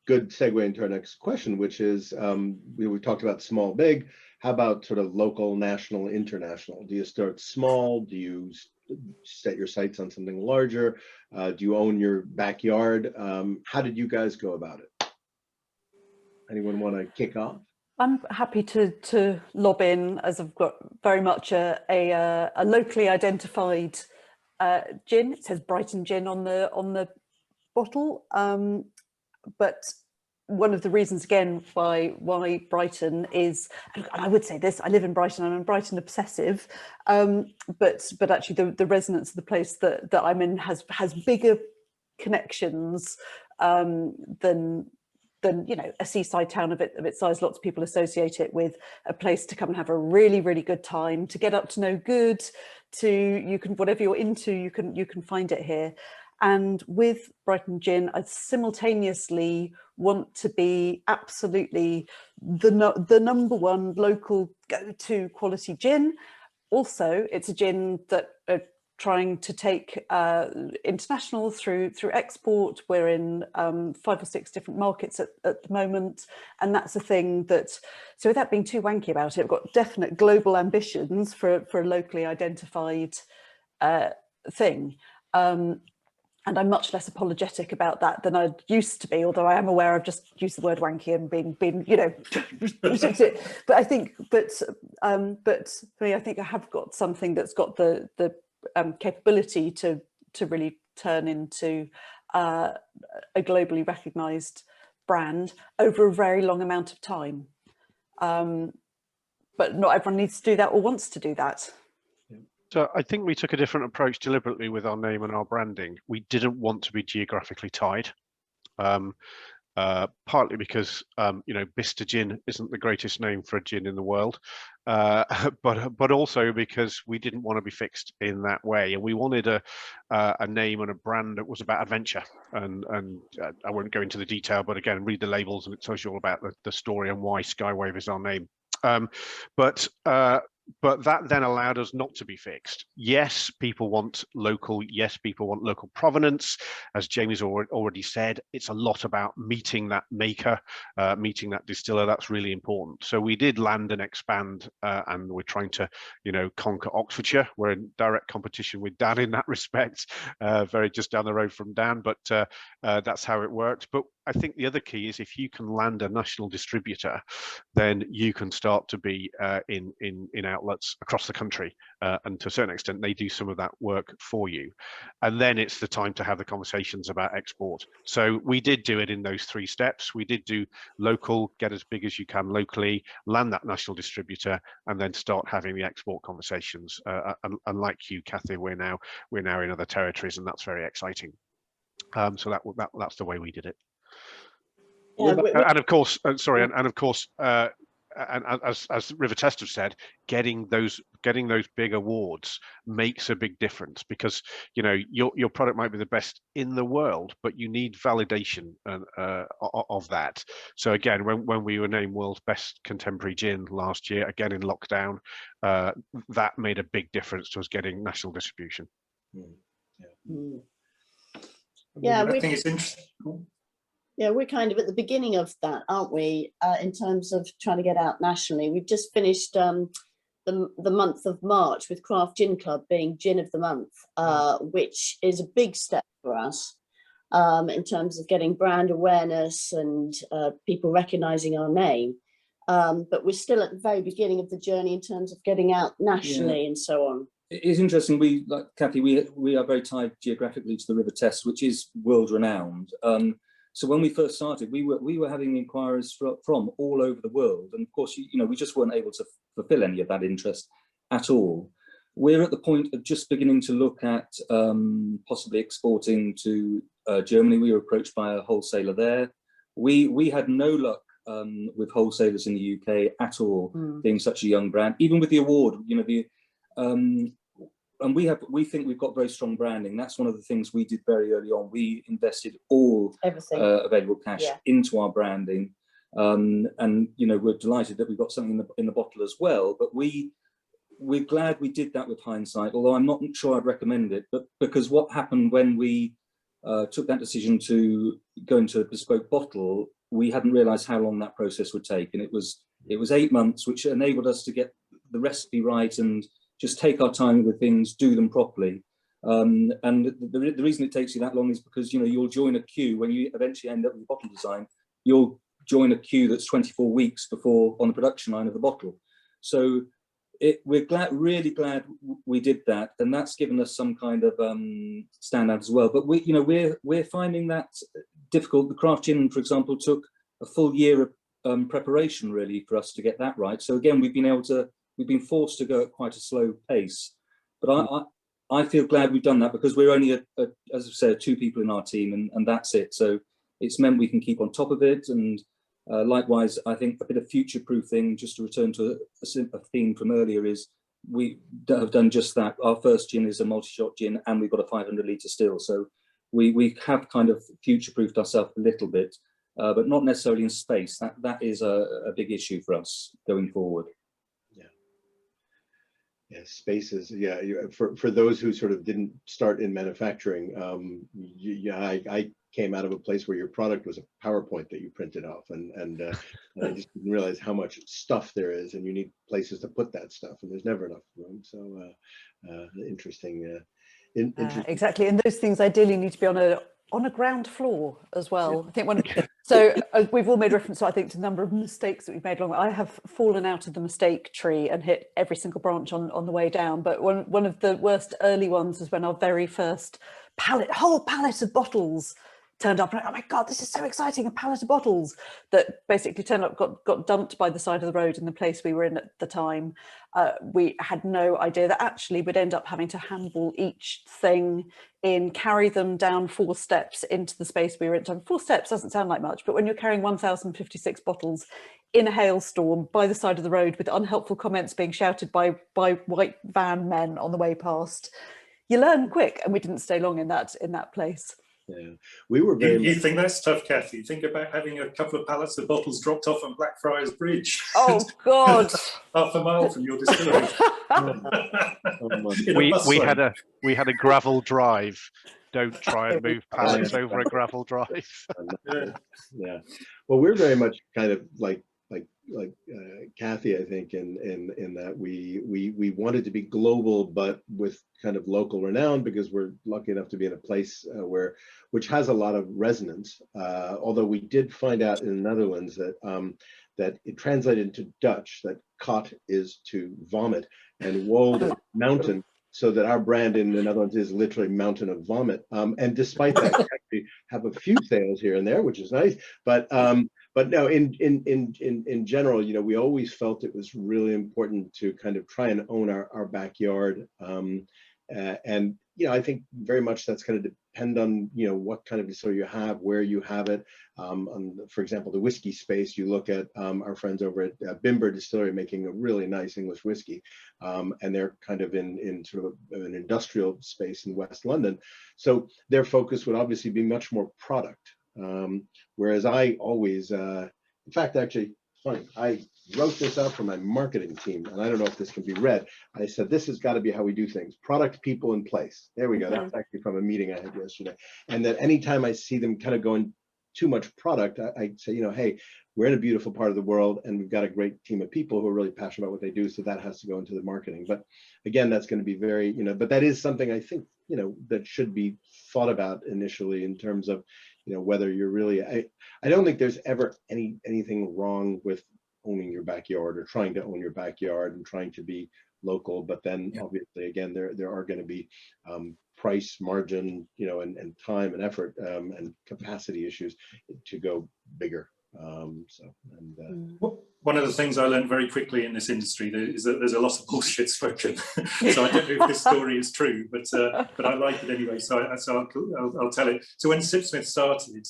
good segue into our next question, which is we talked about small, big. How about sort of local, national, international? Do you start small? Do you set your sights on something larger? Do you own your backyard? How did you guys go about it? Anyone want to kick off? I'm happy to lob in, as I've got very much a locally identified gin. It says Brighton Gin on the bottle, but one of the reasons again why Brighton is, and I would say this, I live in Brighton and I'm Brighton obsessive, but actually the resonance of the place that I'm in has bigger connections than you know, a seaside town of its size. Lots of people associate it with a place to come and have a really, really good time, to get up to no good, you can, whatever you're into, you can find it here. And with Brighton Gin, I simultaneously want to be absolutely the number one local go-to quality gin. Also, it's a gin that trying to take international through export. We're in 5 or 6 different markets at the moment, and that's a thing that, so without being too wanky about it, I've got definite global ambitions for a locally identified thing. And I'm much less apologetic about that than I used to be, although I am aware I've just used the word wanky and been you know, but I think, but for me, I think I have got something that's got the capability to really turn into a globally recognised brand over a very long amount of time. But not everyone needs to do that or wants to do that. So I think we took a different approach deliberately with our name and our branding. We didn't want to be geographically tied, partly because you know, Bicester Gin isn't the greatest name for a gin in the world, but also because we didn't want to be fixed in that way, and we wanted a name and a brand that was about adventure. And I won't go into the detail, but again, read the labels and it tells you all about the story and why Skywave is our name. But that then allowed us not to be fixed. Yes, people want local. Yes, people want local provenance. As Jamie's already said, it's a lot about meeting that maker, meeting that distiller. That's really important. So we did land and expand, and we're trying to, you know, conquer Oxfordshire. We're in direct competition with Dan in that respect, very just down the road from Dan, but that's how it worked. But I think the other key is if you can land a national distributor, then you can start to be in outlets across the country, and to a certain extent they do some of that work for you, and then it's the time to have the conversations about export. So we did do it in those 3 steps. We did do local, get as big as you can locally, land that national distributor, and then start having the export conversations. And like you, Kathy, we're now in other territories, and that's very exciting. So that's the way we did it. Yeah, And of course, sorry, and of course, and as River Test have said, getting those big awards makes a big difference, because you know your product might be the best in the world, but you need validation of that. So again, when we were named World's Best Contemporary Gin last year, again in lockdown, that made a big difference to us getting national distribution. Yeah, I think it's interesting. Yeah, we're kind of at the beginning of that, aren't we? In terms of trying to get out nationally. We've just finished the month of March with Craft Gin Club being Gin of the Month, which is a big step for us in terms of getting brand awareness and people recognising our name. But we're still at the very beginning of the journey in terms of getting out nationally, and so on. It's interesting. We, like Kathy, we are very tied geographically to the River Test, which is world renowned. So when we first started, we were having inquiries from all over the world, and of course, you know, we just weren't able to fulfil any of that interest at all. We're at the point of just beginning to look at possibly exporting to Germany. We were approached by a wholesaler there. We had no luck with wholesalers in the UK at all, being such a young brand. Even with the award, you know, and we think we've got very strong branding. That's one of the things we did very early on. We invested all Everything. available cash Yeah. into our branding, and you know, we're delighted that we've got something in the bottle as well. But we're glad we did that with hindsight. Although I'm not sure I'd recommend it, but because what happened when we took that decision to go into a bespoke bottle, we hadn't realised how long that process would take, and it was 8 months, which enabled us to get the recipe right and just take our time with things, do them properly. And the reason it takes you that long is because, you know, you'll join a queue when you eventually end up with bottle design. You'll join a queue that's 24 weeks before on the production line of the bottle. So we're really glad we did that, and that's given us some kind of standout as well. But we're finding that difficult. The craft gin, for example, took a full year of preparation really for us to get that right. So again, we've been forced to go at quite a slow pace. But I feel glad we've done that, because we're only as I said, 2 people in our team, and that's it. So it's meant we can keep on top of it. And likewise, I think a bit of future-proofing, just to return to a theme from earlier, is we have done just that. Our first gin is a multi-shot gin, and we've got a 500-litre still. So we have kind of future-proofed ourselves a little bit, but not necessarily in space. That is a big issue for us going forward. Yeah, spaces. Yeah, for those who sort of didn't start in manufacturing, I came out of a place where your product was a PowerPoint that you printed off, and I just didn't realize how much stuff there is, and you need places to put that stuff, and there's never enough room. So interesting. Exactly, and those things ideally need to be on a ground floor as well. I think we've all made reference, I think, to the number of mistakes that we've made along the way. I have fallen out of the mistake tree and hit every single branch on the way down. But one of the worst early ones was when our very first whole pallet of bottles turned up. And oh my God, this is so exciting, a pallet of bottles that basically turned up, got dumped by the side of the road in the place we were in at the time. We had no idea that actually we'd end up having to handball each thing in, carry them down 4 steps into the space we were in. 4 steps doesn't sound like much, but when you're carrying 1,056 bottles in a hailstorm by the side of the road with unhelpful comments being shouted by white van men on the way past, you learn quick, and we didn't stay long in that place. Yeah, we were very. You think that's tough, Kathy? Think about having a couple of pallets of bottles dropped off on Blackfriars Bridge. Oh God! Half a mile from your distillery. we had a gravel drive. Don't try and move pallets over a gravel drive. Yeah. Well, we're very much kind of like Kathy, I think, in that we wanted to be global, but with kind of local renown, because we're lucky enough to be in a place which has a lot of resonance. Although we did find out in the Netherlands that it translated into Dutch that kot is to vomit, and wold mountain, so that our brand in the Netherlands is literally mountain of vomit. And despite that, we actually have a few sales here and there, which is nice. But no, in general, you know, we always felt it was really important to kind of try and own our backyard. And you know, I think very much that's going to depend on, you know, what kind of distillery you have, where you have it. For example, the whiskey space, you look at our friends over at Bimber Distillery making a really nice English whiskey, and they're kind of in sort of an industrial space in West London. So their focus would obviously be much more product. Whereas I always, in fact, actually, funny, I wrote this out for my marketing team, and I don't know if this can be read. I said, this has got to be how we do things: product, people, and place. There we go. That's actually from a meeting I had yesterday. And that anytime I see them kind of going too much product, I say, you know, hey, we're in a beautiful part of the world, and we've got a great team of people who are really passionate about what they do. So that has to go into the marketing. But again, that's going to be very, you know, but that is something I think, you know, that should be thought about initially in terms of, you know, whether you're really, I don't think there's ever anything wrong with owning your backyard or trying to own your backyard and trying to be local. But then obviously, again, there are going to be price, margin, you know, and time and effort and capacity issues to go bigger. One of the things I learned very quickly in this industry is that there's a lot of bullshit spoken. So I don't know if this story is true, but I like it anyway. So I'll tell it. So when Sipsmith started,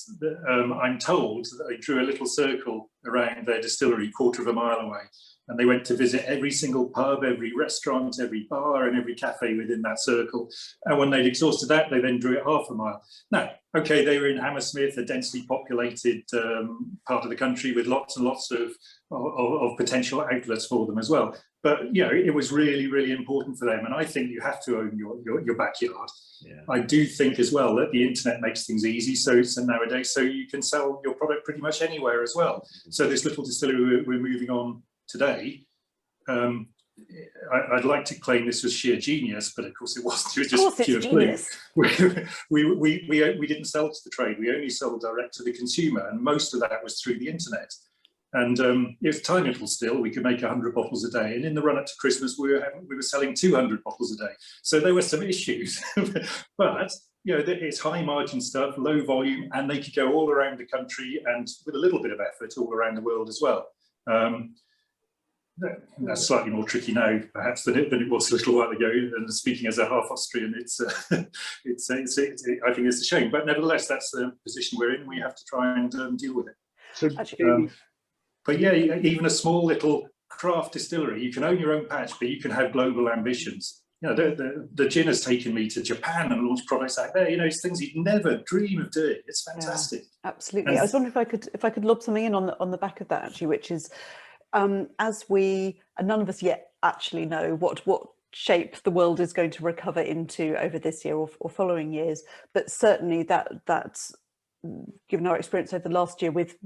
I'm told that they drew a little circle around their distillery, 1/4 of a mile away, And they went to visit every single pub, every restaurant, every bar, and every cafe within that circle. And when they'd exhausted that, they then drew it half a mile. Now, okay, they were in Hammersmith, a densely populated part of the country with lots and lots of potential outlets for them as well. But you know, it was really, really important for them. And I think you have to own your backyard. Yeah. I do think as well that the internet makes things easy. So nowadays, so you can sell your product pretty much anywhere as well. So this little distillery we're moving on today, I'd like to claim this was sheer genius, but of course it wasn't. It was just pure fluke. We didn't sell to the trade. We only sold direct to the consumer, and most of that was through the internet. And it was a tiny little still. We could make 100 bottles a day, and in the run up to Christmas, we were selling 200 bottles a day. So there were some issues, but you know, it's high margin stuff, low volume, and they could go all around the country and with a little bit of effort all around the world as well. That's slightly more tricky now, perhaps, than it was a little while ago. And speaking as a half Austrian, I think it's a shame. But nevertheless, that's the position we're in. We have to try and deal with it. So, but yeah, even a small little craft distillery, you can own your own patch, but you can have global ambitions. You know, the gin has taken me to Japan and launched products out there. You know, it's things you'd never dream of doing. It's fantastic. Yeah, absolutely. And I was wondering if I could lob something in on the back of that, actually, which is as we, and none of us yet actually know what shape the world is going to recover into over this year or following years, but certainly that's given our experience over the last year with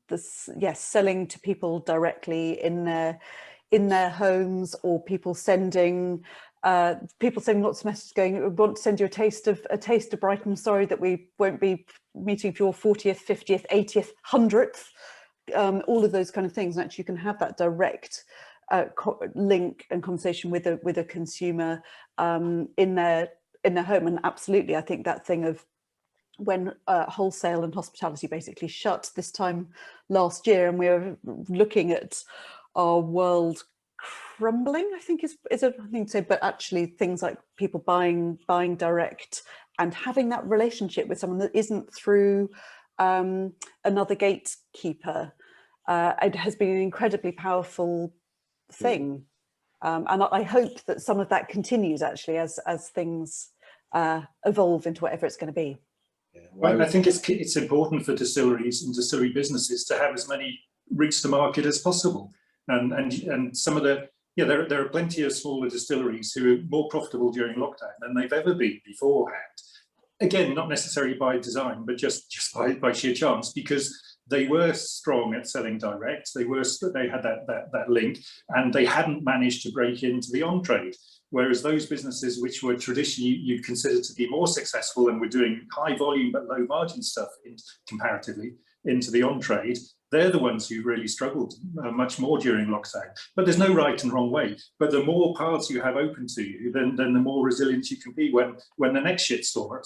this, yes, selling to people directly in their homes, or people sending lots of messages going, we want to send you a taste of Brighton, sorry that we won't be meeting for your 40th, 50th, 80th, 100th, all of those kind of things. And actually you can have that direct link and conversation with a consumer in their home. And absolutely, I think that thing of when wholesale and hospitality basically shut this time last year, and we were looking at our world crumbling, I think is a thing to say, but actually things like people buying direct and having that relationship with someone that isn't through another gatekeeper, it has been an incredibly powerful thing. And I hope that some of that continues actually as things evolve into whatever it's going to be. Well, I think it's important for distilleries and distillery businesses to have as many routes to market as possible, and some of the there are plenty of smaller distilleries who are more profitable during lockdown than they've ever been beforehand. Again, not necessarily by design, but just by sheer chance, because they were strong at selling direct. They had that link, and they hadn't managed to break into the on-trade. Whereas those businesses which were traditionally you'd consider to be more successful and were doing high volume but low margin stuff comparatively into the on-trade, they're the ones who really struggled much more during lockdown. But there's no right and wrong way. But the more paths you have open to you, then the more resilient you can be when the next shitstorm,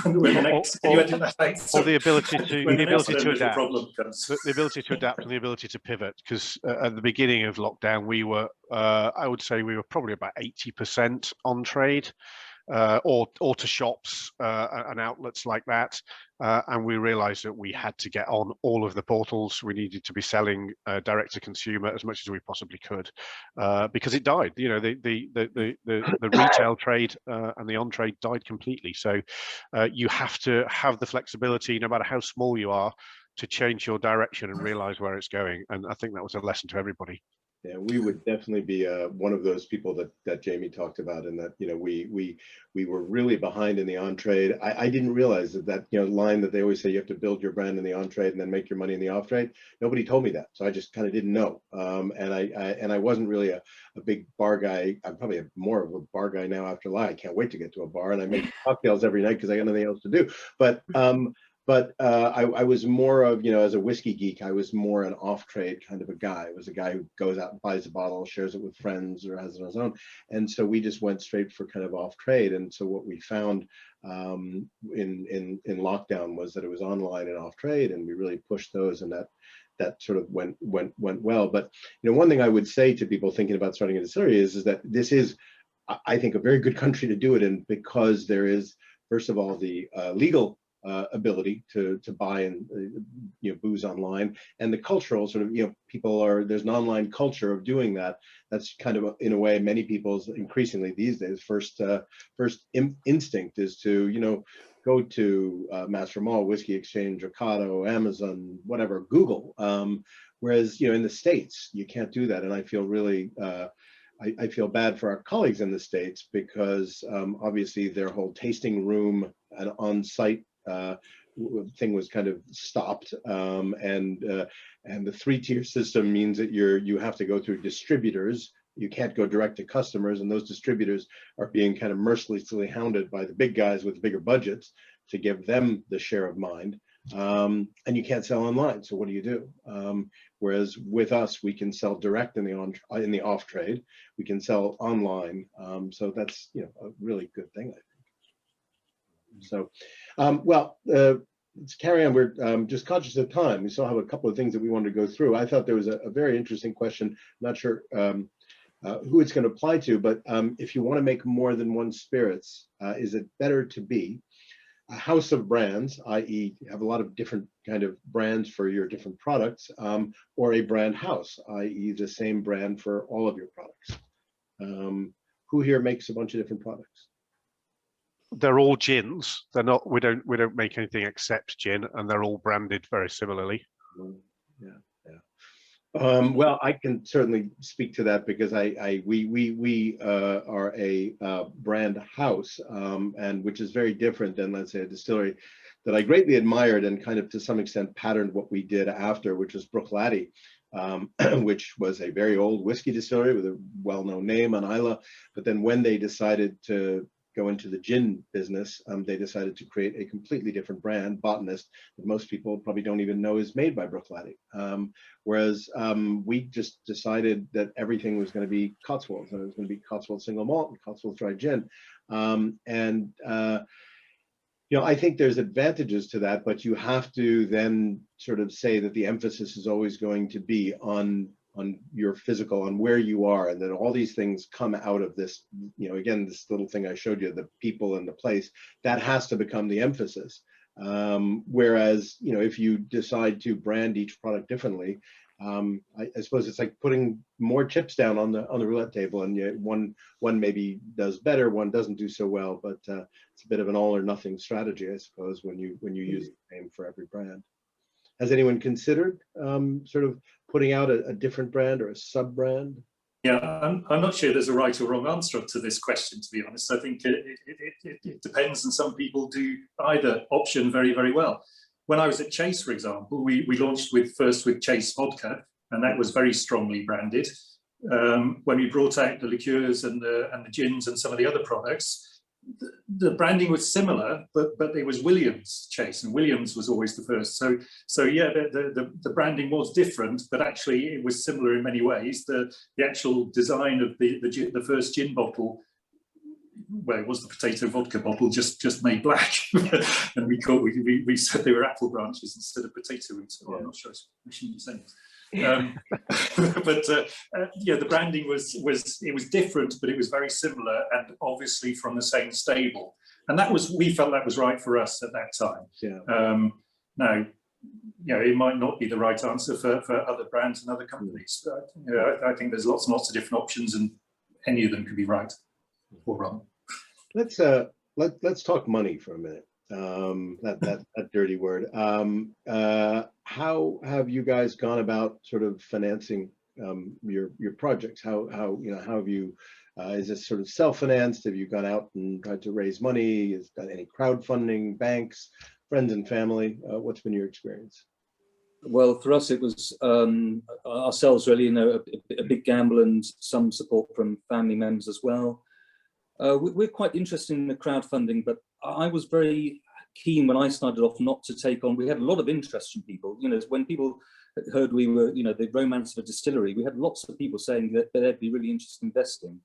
the ability to adapt, problem comes. the ability to adapt and the ability to pivot. Because at the beginning of lockdown, we were, I would say, we were probably about 80% on trade. Or to shops and outlets like that, and we realised that we had to get on all of the portals. We needed to be selling direct to consumer as much as we possibly could, because it died. You know, the retail trade and the on trade died completely. So you have to have the flexibility, no matter how small you are, to change your direction and realise where it's going. And I think that was a lesson to everybody. Yeah, we would definitely be one of those people that Jamie talked about, and that, you know, we were really behind in the on trade. I didn't realize that you know, line that they always say you have to build your brand in the on trade and then make your money in the off trade. Nobody told me that, so I just kind of didn't know. And I wasn't really a big bar guy. I'm probably more of a bar guy now after life. I can't wait to get to a bar, and I make cocktails every night because I got nothing else to do. But I was more of, you know, as a whiskey geek, I was more an off-trade kind of a guy. I was a guy who goes out and buys a bottle, shares it with friends, or has it on his own. And so we just went straight for kind of off-trade. And so what we found in lockdown was that it was online and off-trade, and we really pushed those, and that sort of went well. But, you know, one thing I would say to people thinking about starting a distillery is that this is, I think, a very good country to do it in, because there is, first of all, the legal ability to buy and booze online, and the cultural sort of there's an online culture of doing that. That's kind of in a way many people's increasingly these days first instinct is to go to Master Mall, Whiskey Exchange, Ocado, Amazon, whatever, Google. Whereas in the States you can't do that, and I feel really I feel bad for our colleagues in the States because obviously their whole tasting room and on-site thing was kind of stopped, and the 3-tier system means that you have to go through distributors. You can't go direct to customers, and those distributors are being kind of mercilessly hounded by the big guys with bigger budgets to give them the share of mind. And you can't sell online, so what do you do? Whereas with us, we can sell direct in the off trade. We can sell online, so that's a really good thing, I think. So, let's carry on. We're just conscious of time. We still have a couple of things that we wanted to go through. I thought there was a very interesting question. I'm not sure who it's going to apply to, but if you want to make more than one spirits, is it better to be a house of brands, i.e. you have a lot of different kind of brands for your different products, or a brand house, i.e. the same brand for all of your products? Who here makes a bunch of different products? They're all gins. They're not. We don't make anything except gin, and they're all branded very similarly. Yeah. Well, I can certainly speak to that because we are a brand house, and which is very different than, let's say, a distillery that I greatly admired and kind of to some extent patterned what we did after, which was Bruichladdich, which was a very old whiskey distillery with a well-known name on Islay. But then when they decided to go into the gin business, they decided to create a completely different brand, Botanist, that most people probably don't even know is made by Bruichladdich. Whereas we just decided that everything was going to be Cotswolds, and it was going to be Cotswold single malt and Cotswold dry gin. I think there's advantages to that, but you have to then sort of say that the emphasis is always going to be on your physical, on where you are, and then all these things come out of this, again, this little thing I showed you, the people and the place, that has to become the emphasis. Whereas, if you decide to brand each product differently, I suppose it's like putting more chips down on the roulette table, and one maybe does better, one doesn't do so well, but it's a bit of an all or nothing strategy, I suppose, when you use the same for every brand. Has anyone considered sort of putting out a different brand or a sub-brand? Yeah, I'm not sure there's a right or wrong answer to this question, to be honest. I think it depends, and some people do either option very, very well. When I was at Chase, for example, we launched first with Chase vodka, and that was very strongly branded. When we brought out the liqueurs and the gins and some of the other products, the branding was similar, but it was Williams Chase, and Williams was always the first. So yeah, the branding was different, but actually it was similar in many ways. The actual design of the first gin bottle, well, it was the potato vodka bottle just made black, and we said they were apple branches instead of potato roots. Oh, I'm not sure I shouldn't be saying this. But the branding was different, but it was very similar, and obviously from the same stable, and we felt that was right for us at that time. Yeah. Now, it might not be the right answer for other brands and other companies, but I think there's lots and lots of different options, and any of them could be right or wrong. Let's talk money for a minute. That dirty word. How have you guys gone about sort of financing your projects? How have you? Is this sort of self-financed? Have you gone out and tried to raise money? Is there any crowdfunding, banks, friends and family? What's been your experience? Well, for us, it was ourselves really, a big gamble and some support from family members as well. We're quite interested in the crowdfunding, but I was very keen when I started off not to take on. We had a lot of interest from people. When people heard we were, the romance of a distillery, we had lots of people saying that they'd be really interested in investing.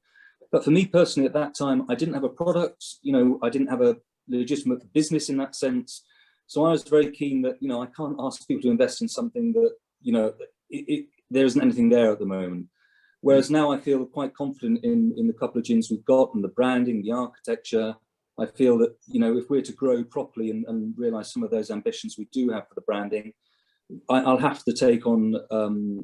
But for me personally, at that time, I didn't have a product. I didn't have a legitimate business in that sense. So I was very keen that I can't ask people to invest in something that there isn't anything there at the moment. Whereas now I feel quite confident in the couple of gins we've got, and the branding, the architecture, I feel that, you know, if we're to grow properly and realise some of those ambitions we do have for the branding, I'll have to take on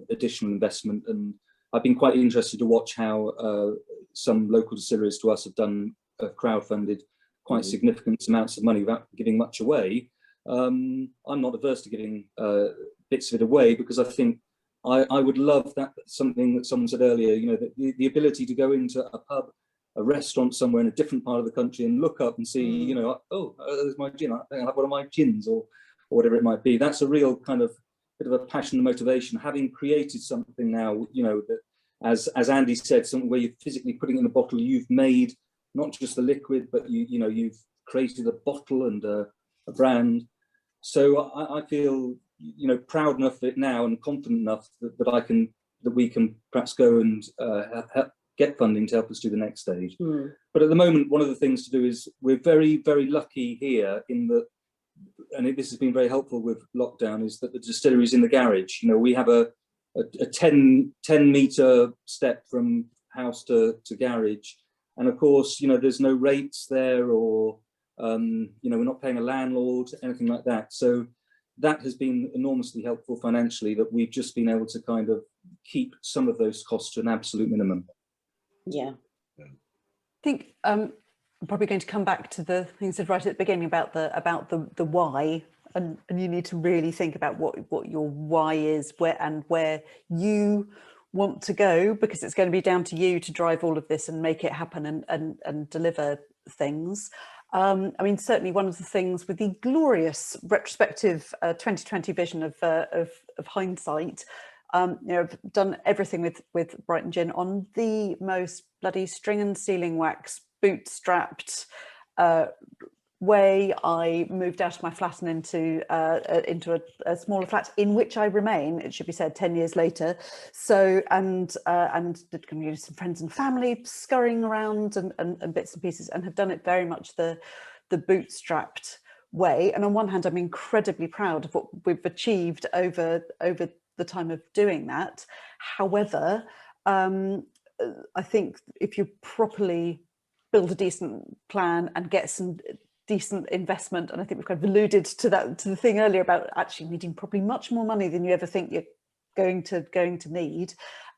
additional investment. And I've been quite interested to watch how some local distilleries to us have done crowdfunded quite significant amounts of money without giving much away. I'm not averse to giving bits of it away, because I think I would love that, something that someone said earlier, you know, the ability to go into a pub, a restaurant somewhere in a different part of the country and look up and see, you know, oh, there's my gin, I'll have one of my gins, or whatever it might be. That's a real kind of bit of a passion and motivation, having created something now, you know, that as Andy said, something where you're physically putting in a bottle, you've made not just the liquid, but you know, you've created a bottle and a brand. So I feel, you know, proud enough of it now and confident enough that we can perhaps go and get funding to help us do the next stage. But at the moment, one of the things to do is, we're very, very lucky here in that, and this has been very helpful with lockdown, is that the distillery is in the garage. You know, we have a 10 meter step from house to garage, and of course, you know, there's no rates there, or you know, we're not paying a landlord, anything like that. So that has been enormously helpful financially, that we've just been able to kind of keep some of those costs to an absolute minimum. Yeah. I think I'm probably going to come back to the things said right at the beginning about the why, and you need to really think about what your why is, where you want to go, because it's going to be down to you to drive all of this and make it happen and deliver things. I mean, certainly one of the things with the glorious retrospective 2020 vision of hindsight, you know, I've done everything with Brighton Gin on the most bloody string and sealing wax, bootstrapped way. I moved out of my flat and into a smaller flat, in which I remain, it should be said, 10 years later. So, and did community, some friends and family scurrying around and bits and pieces, and have done it very much the bootstrapped way. And on one hand, I'm incredibly proud of what we've achieved over the time of doing that. However, I think if you properly build a decent plan and get some decent investment, and I think we've kind of alluded to that, to the thing earlier about actually needing probably much more money than you ever think you're going to need,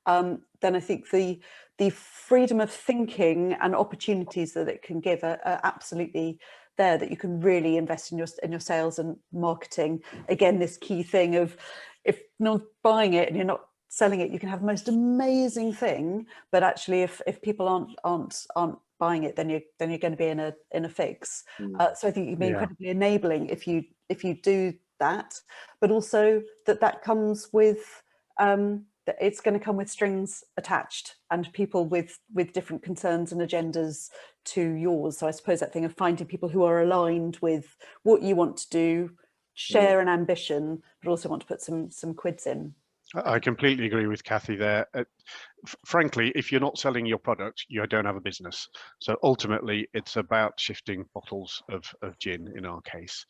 then I think the freedom of thinking and opportunities that it can give are absolutely there, that you can really invest in your sales and marketing. Again, this key thing of, if no one's buying it and you're not selling it, you can have the most amazing thing, but actually if people aren't buying it, then you're going to be in a fix. So I think you can be incredibly enabling if you do that, but also that comes with it's going to come with strings attached and people with different concerns and agendas to yours. So I suppose that thing of finding people who are aligned with what you want to do, share an ambition, but also want to put some quids in. I completely agree with Kathy there. Frankly, if you're not selling your product, you don't have a business. So ultimately, it's about shifting bottles of gin in our case.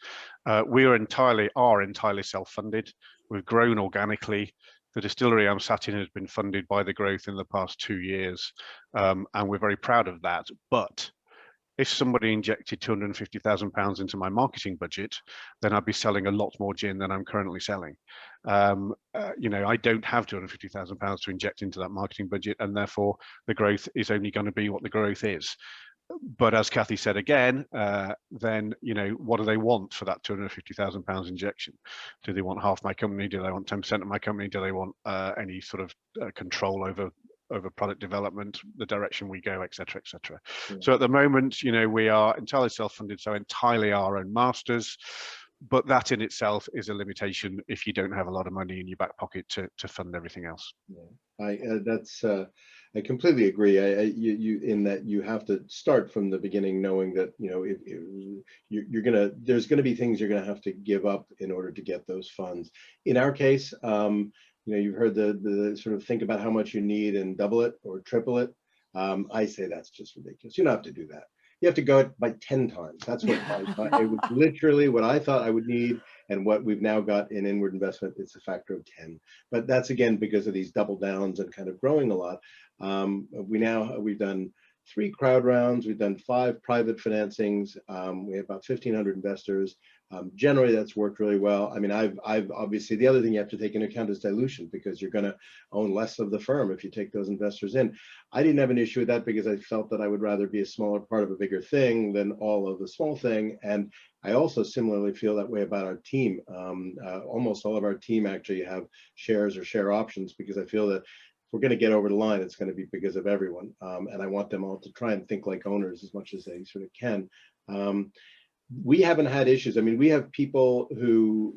We are entirely self-funded. We've grown organically. The distillery I'm sat in has been funded by the growth in the past 2 years, and we're very proud of that. But if somebody injected £250,000 into my marketing budget, then I'd be selling a lot more gin than I'm currently selling. You know, I don't have £250,000 to inject into that marketing budget, and therefore the growth is only going to be what the growth is. But as Kathy said again, then, you know, what do they want for that £250,000 injection? Do they want half my company? Do they want 10% of my company? Do they want any sort of control over product development, the direction we go, etc., etc. So at the moment, you know, we are entirely self-funded, so entirely our own masters, but that in itself is a limitation if you don't have a lot of money in your back pocket to fund everything else. I completely agree. You in that you have to start from the beginning, knowing that, you know, there's gonna be things you're gonna have to give up in order to get those funds. In our case, you know, you've heard the sort of think about how much you need and double it or triple it. I say that's just ridiculous. You don't have to do that. You have to go by 10 times. That's what it was literally what I thought I would need, and what we've now got in inward investment. It's a factor of 10. But that's again because of these double downs and kind of growing a lot. We've done 3 crowd rounds. We've done 5 private financings. We have about 1,500 investors. Generally, that's worked really well. I mean, I've obviously, the other thing you have to take into account is dilution, because you're going to own less of the firm if you take those investors in. I didn't have an issue with that because I felt that I would rather be a smaller part of a bigger thing than all of the small thing. And I also similarly feel that way about our team. Almost all of our team actually have shares or share options, because I feel that if we're going to get over the line, it's going to be because of everyone. And I want them all to try and think like owners as much as they sort of can. We haven't had issues. I mean, we have people who,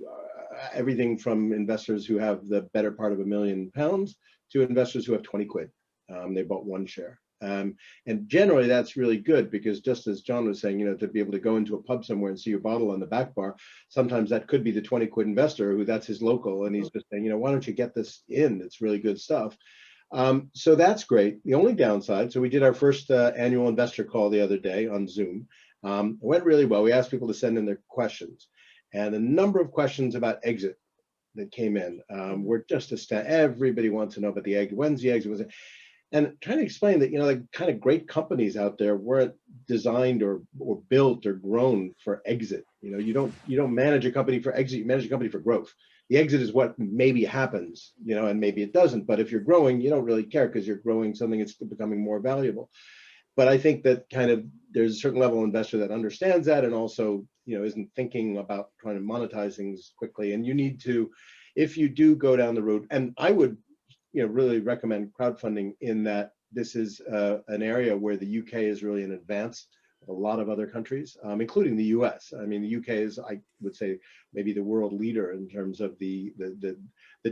everything from investors who have the better part of £1 million to investors who have 20 quid. They bought 1 share. And generally that's really good, because just as John was saying, you know, to be able to go into a pub somewhere and see your bottle on the back bar, sometimes that could be the 20 quid investor who that's his local, and he's just saying, you know, why don't you get this in? It's really good stuff. So that's great. The only downside, so we did our first annual investor call the other day on Zoom. It went really well. We asked people to send in their questions, and a number of questions about exit that came in were just astounding. Everybody wants to know about the exit. When's the exit? And trying to explain that, you know, the kind of great companies out there weren't designed or built or grown for exit. You know, you don't manage a company for exit. You manage a company for growth. The exit is what maybe happens, you know, and maybe it doesn't. But if you're growing, you don't really care, because you're growing something that's becoming more valuable. But I think that kind of there's a certain level of investor that understands that, and also, you know, isn't thinking about trying to monetize things quickly. And you need to, if you do go down the road, and I would, you know, really recommend crowdfunding, in that this is an area where the UK is really in advance of a lot of other countries, including the US. I mean, the UK is, I would say, maybe the world leader in terms of the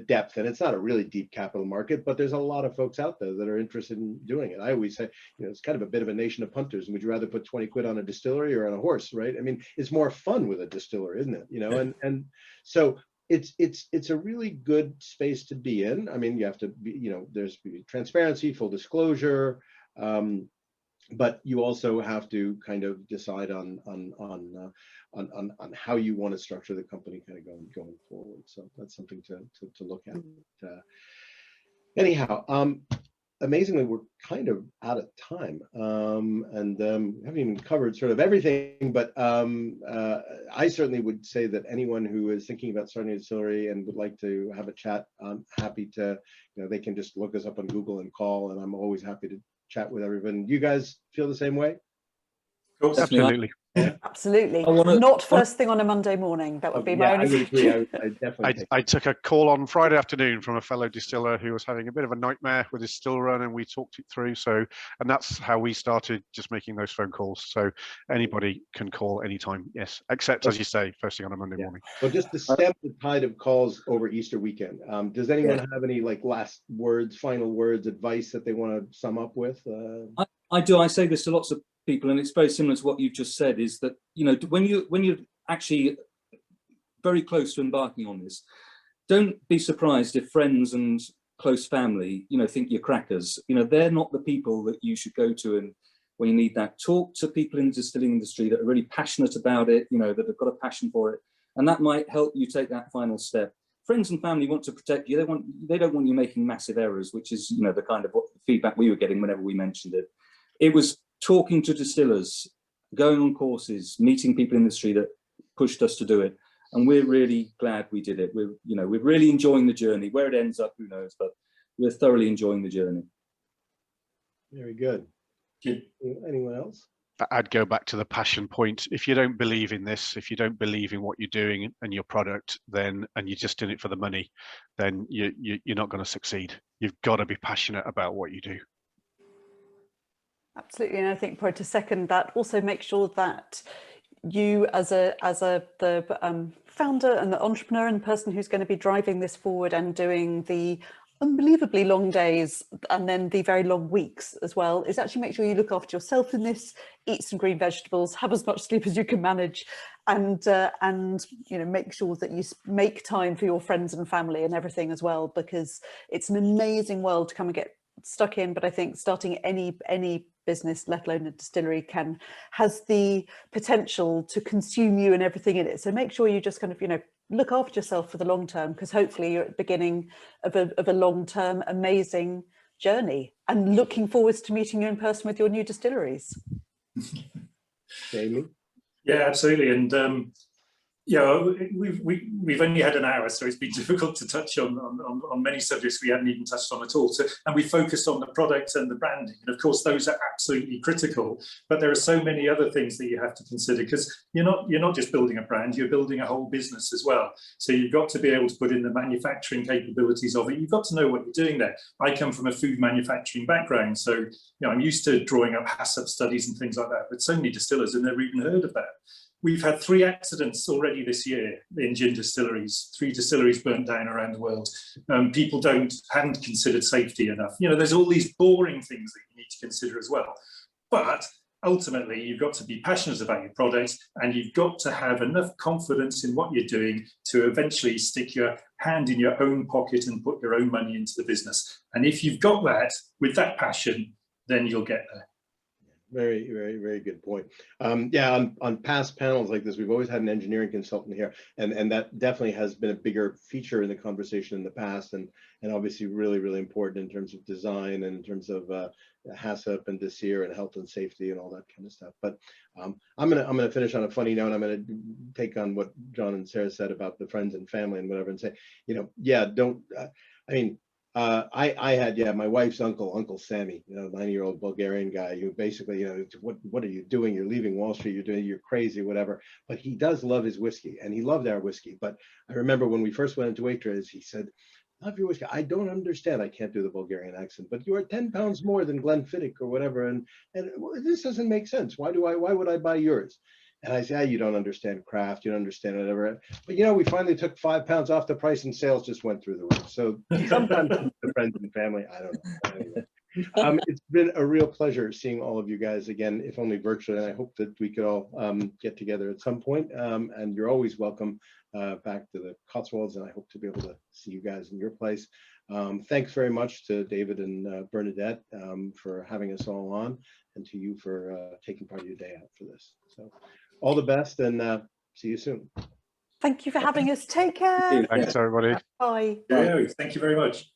depth. And it's not a really deep capital market, but there's a lot of folks out there that are interested in doing it. I always say, you know, it's kind of a bit of a nation of punters. And would you rather put 20 quid on a distillery or on a horse, right? I mean, it's more fun with a distillery, isn't it? You know, and so it's a really good space to be in. I mean, you have to be, you know, there's transparency, full disclosure, but you also have to kind of decide on how you want to structure the company kind of going forward. So that's something to look at. Anyhow, amazingly, we're kind of out of time, and we haven't even covered sort of everything, but I certainly would say that anyone who is thinking about starting a distillery and would like to have a chat, I'm happy to, you know, they can just look us up on Google and call, and I'm always happy to chat with everyone. You guys feel the same way? Absolutely. Yeah. Absolutely. Not first thing on a Monday morning. That would be my only. I would agree. I definitely. I took a call on Friday afternoon from a fellow distiller who was having a bit of a nightmare with his still run, and we talked it through. So, and that's how we started, just making those phone calls. So anybody can call anytime. Yes, except, as you say, first thing on a Monday morning. Well, just to stem the tide of calls over Easter weekend, does anyone have any like last words, final words, advice that they want to sum up with? I do. I say this to lots of people, and it's very similar to what you've just said, is that, you know, when you're actually very close to embarking on this, don't be surprised if friends and close family, you know, think you're crackers. You know, they're not the people that you should go to, and when you need that, talk to people in the distilling industry that are really passionate about it, you know, that have got a passion for it, and that might help you take that final step. Friends and family want to protect you. They don't want you making massive errors, which is, you know, the kind of feedback we were getting whenever we mentioned it. It was talking to distillers, going on courses, meeting people in the industry that pushed us to do it. And we're really glad we did it. We're really enjoying the journey. Where it ends up, who knows, but we're thoroughly enjoying the journey. Very good. Anyone else? I'd go back to the passion point. If you don't believe in this, if you don't believe in what you're doing and your product, then, and you're just in it for the money, then you're not going to succeed. You've got to be passionate about what you do. Absolutely, and I think probably to second that, also make sure that you, as the founder and the entrepreneur and the person who's going to be driving this forward and doing the unbelievably long days and then the very long weeks as well, is actually make sure you look after yourself in this, eat some green vegetables, have as much sleep as you can manage, and you know, make sure that you make time for your friends and family and everything as well, because it's an amazing world to come and get stuck in. But I think starting any business, let alone a distillery, has the potential to consume you and everything in it. So make sure you just kind of, you know, look after yourself for the long term, because hopefully you're at the beginning of a long term amazing journey, and looking forward to meeting you in person with your new distilleries. Jamie? Yeah, absolutely. And we've only had an hour, so it's been difficult to touch on many subjects we hadn't even touched on at all. So, and we focused on the product and the branding, and of course those are absolutely critical. But there are so many other things that you have to consider, because you're not just building a brand, you're building a whole business as well. So you've got to be able to put in the manufacturing capabilities of it. You've got to know what you're doing there. I come from a food manufacturing background, so I'm used to drawing up HACCP studies and things like that. But so many distillers have never even heard of that. We've had 3 accidents already this year in gin distilleries, 3 distilleries burnt down around the world. People hadn't considered safety enough. There's all these boring things that you need to consider as well. But ultimately, you've got to be passionate about your product, and you've got to have enough confidence in what you're doing to eventually stick your hand in your own pocket and put your own money into the business. And if you've got that, with that passion, then you'll get there. Very, very, very good point. Yeah, on past panels like this, we've always had an engineering consultant here, and that definitely has been a bigger feature in the conversation in the past, and obviously really, really important in terms of design and in terms of HACCP and DSIR and health and safety and all that kind of stuff. But I'm gonna finish on a funny note. I'm gonna take on what John and Sarah said about the friends and family and whatever, and say, yeah, don't. I had my wife's Uncle Sammy, 90-year-old Bulgarian guy who basically, what are you doing? You're leaving Wall Street. You're crazy, whatever. But he does love his whiskey, and he loved our whiskey. But I remember when we first went into Waitrose, he said, "Love your whiskey. I don't understand. I can't do the Bulgarian accent, but you are 10 pounds more than Glenfiddich or whatever, and this doesn't make sense. Why would I buy yours?" And I say, you don't understand craft, you don't understand whatever. But we finally took 5 pounds off the price, and sales just went through the roof. So sometimes the friends and family, I don't know. Anyway, it's been a real pleasure seeing all of you guys again, if only virtually. And I hope that we could all get together at some point. And you're always welcome back to the Cotswolds, and I hope to be able to see you guys in your place. Thanks very much to David and Bernadette for having us all on, and to you for taking part of your day out for this. So all the best, and see you soon. Thank you for having us. Take care. Thanks, everybody. Bye. Yeah, thank you very much.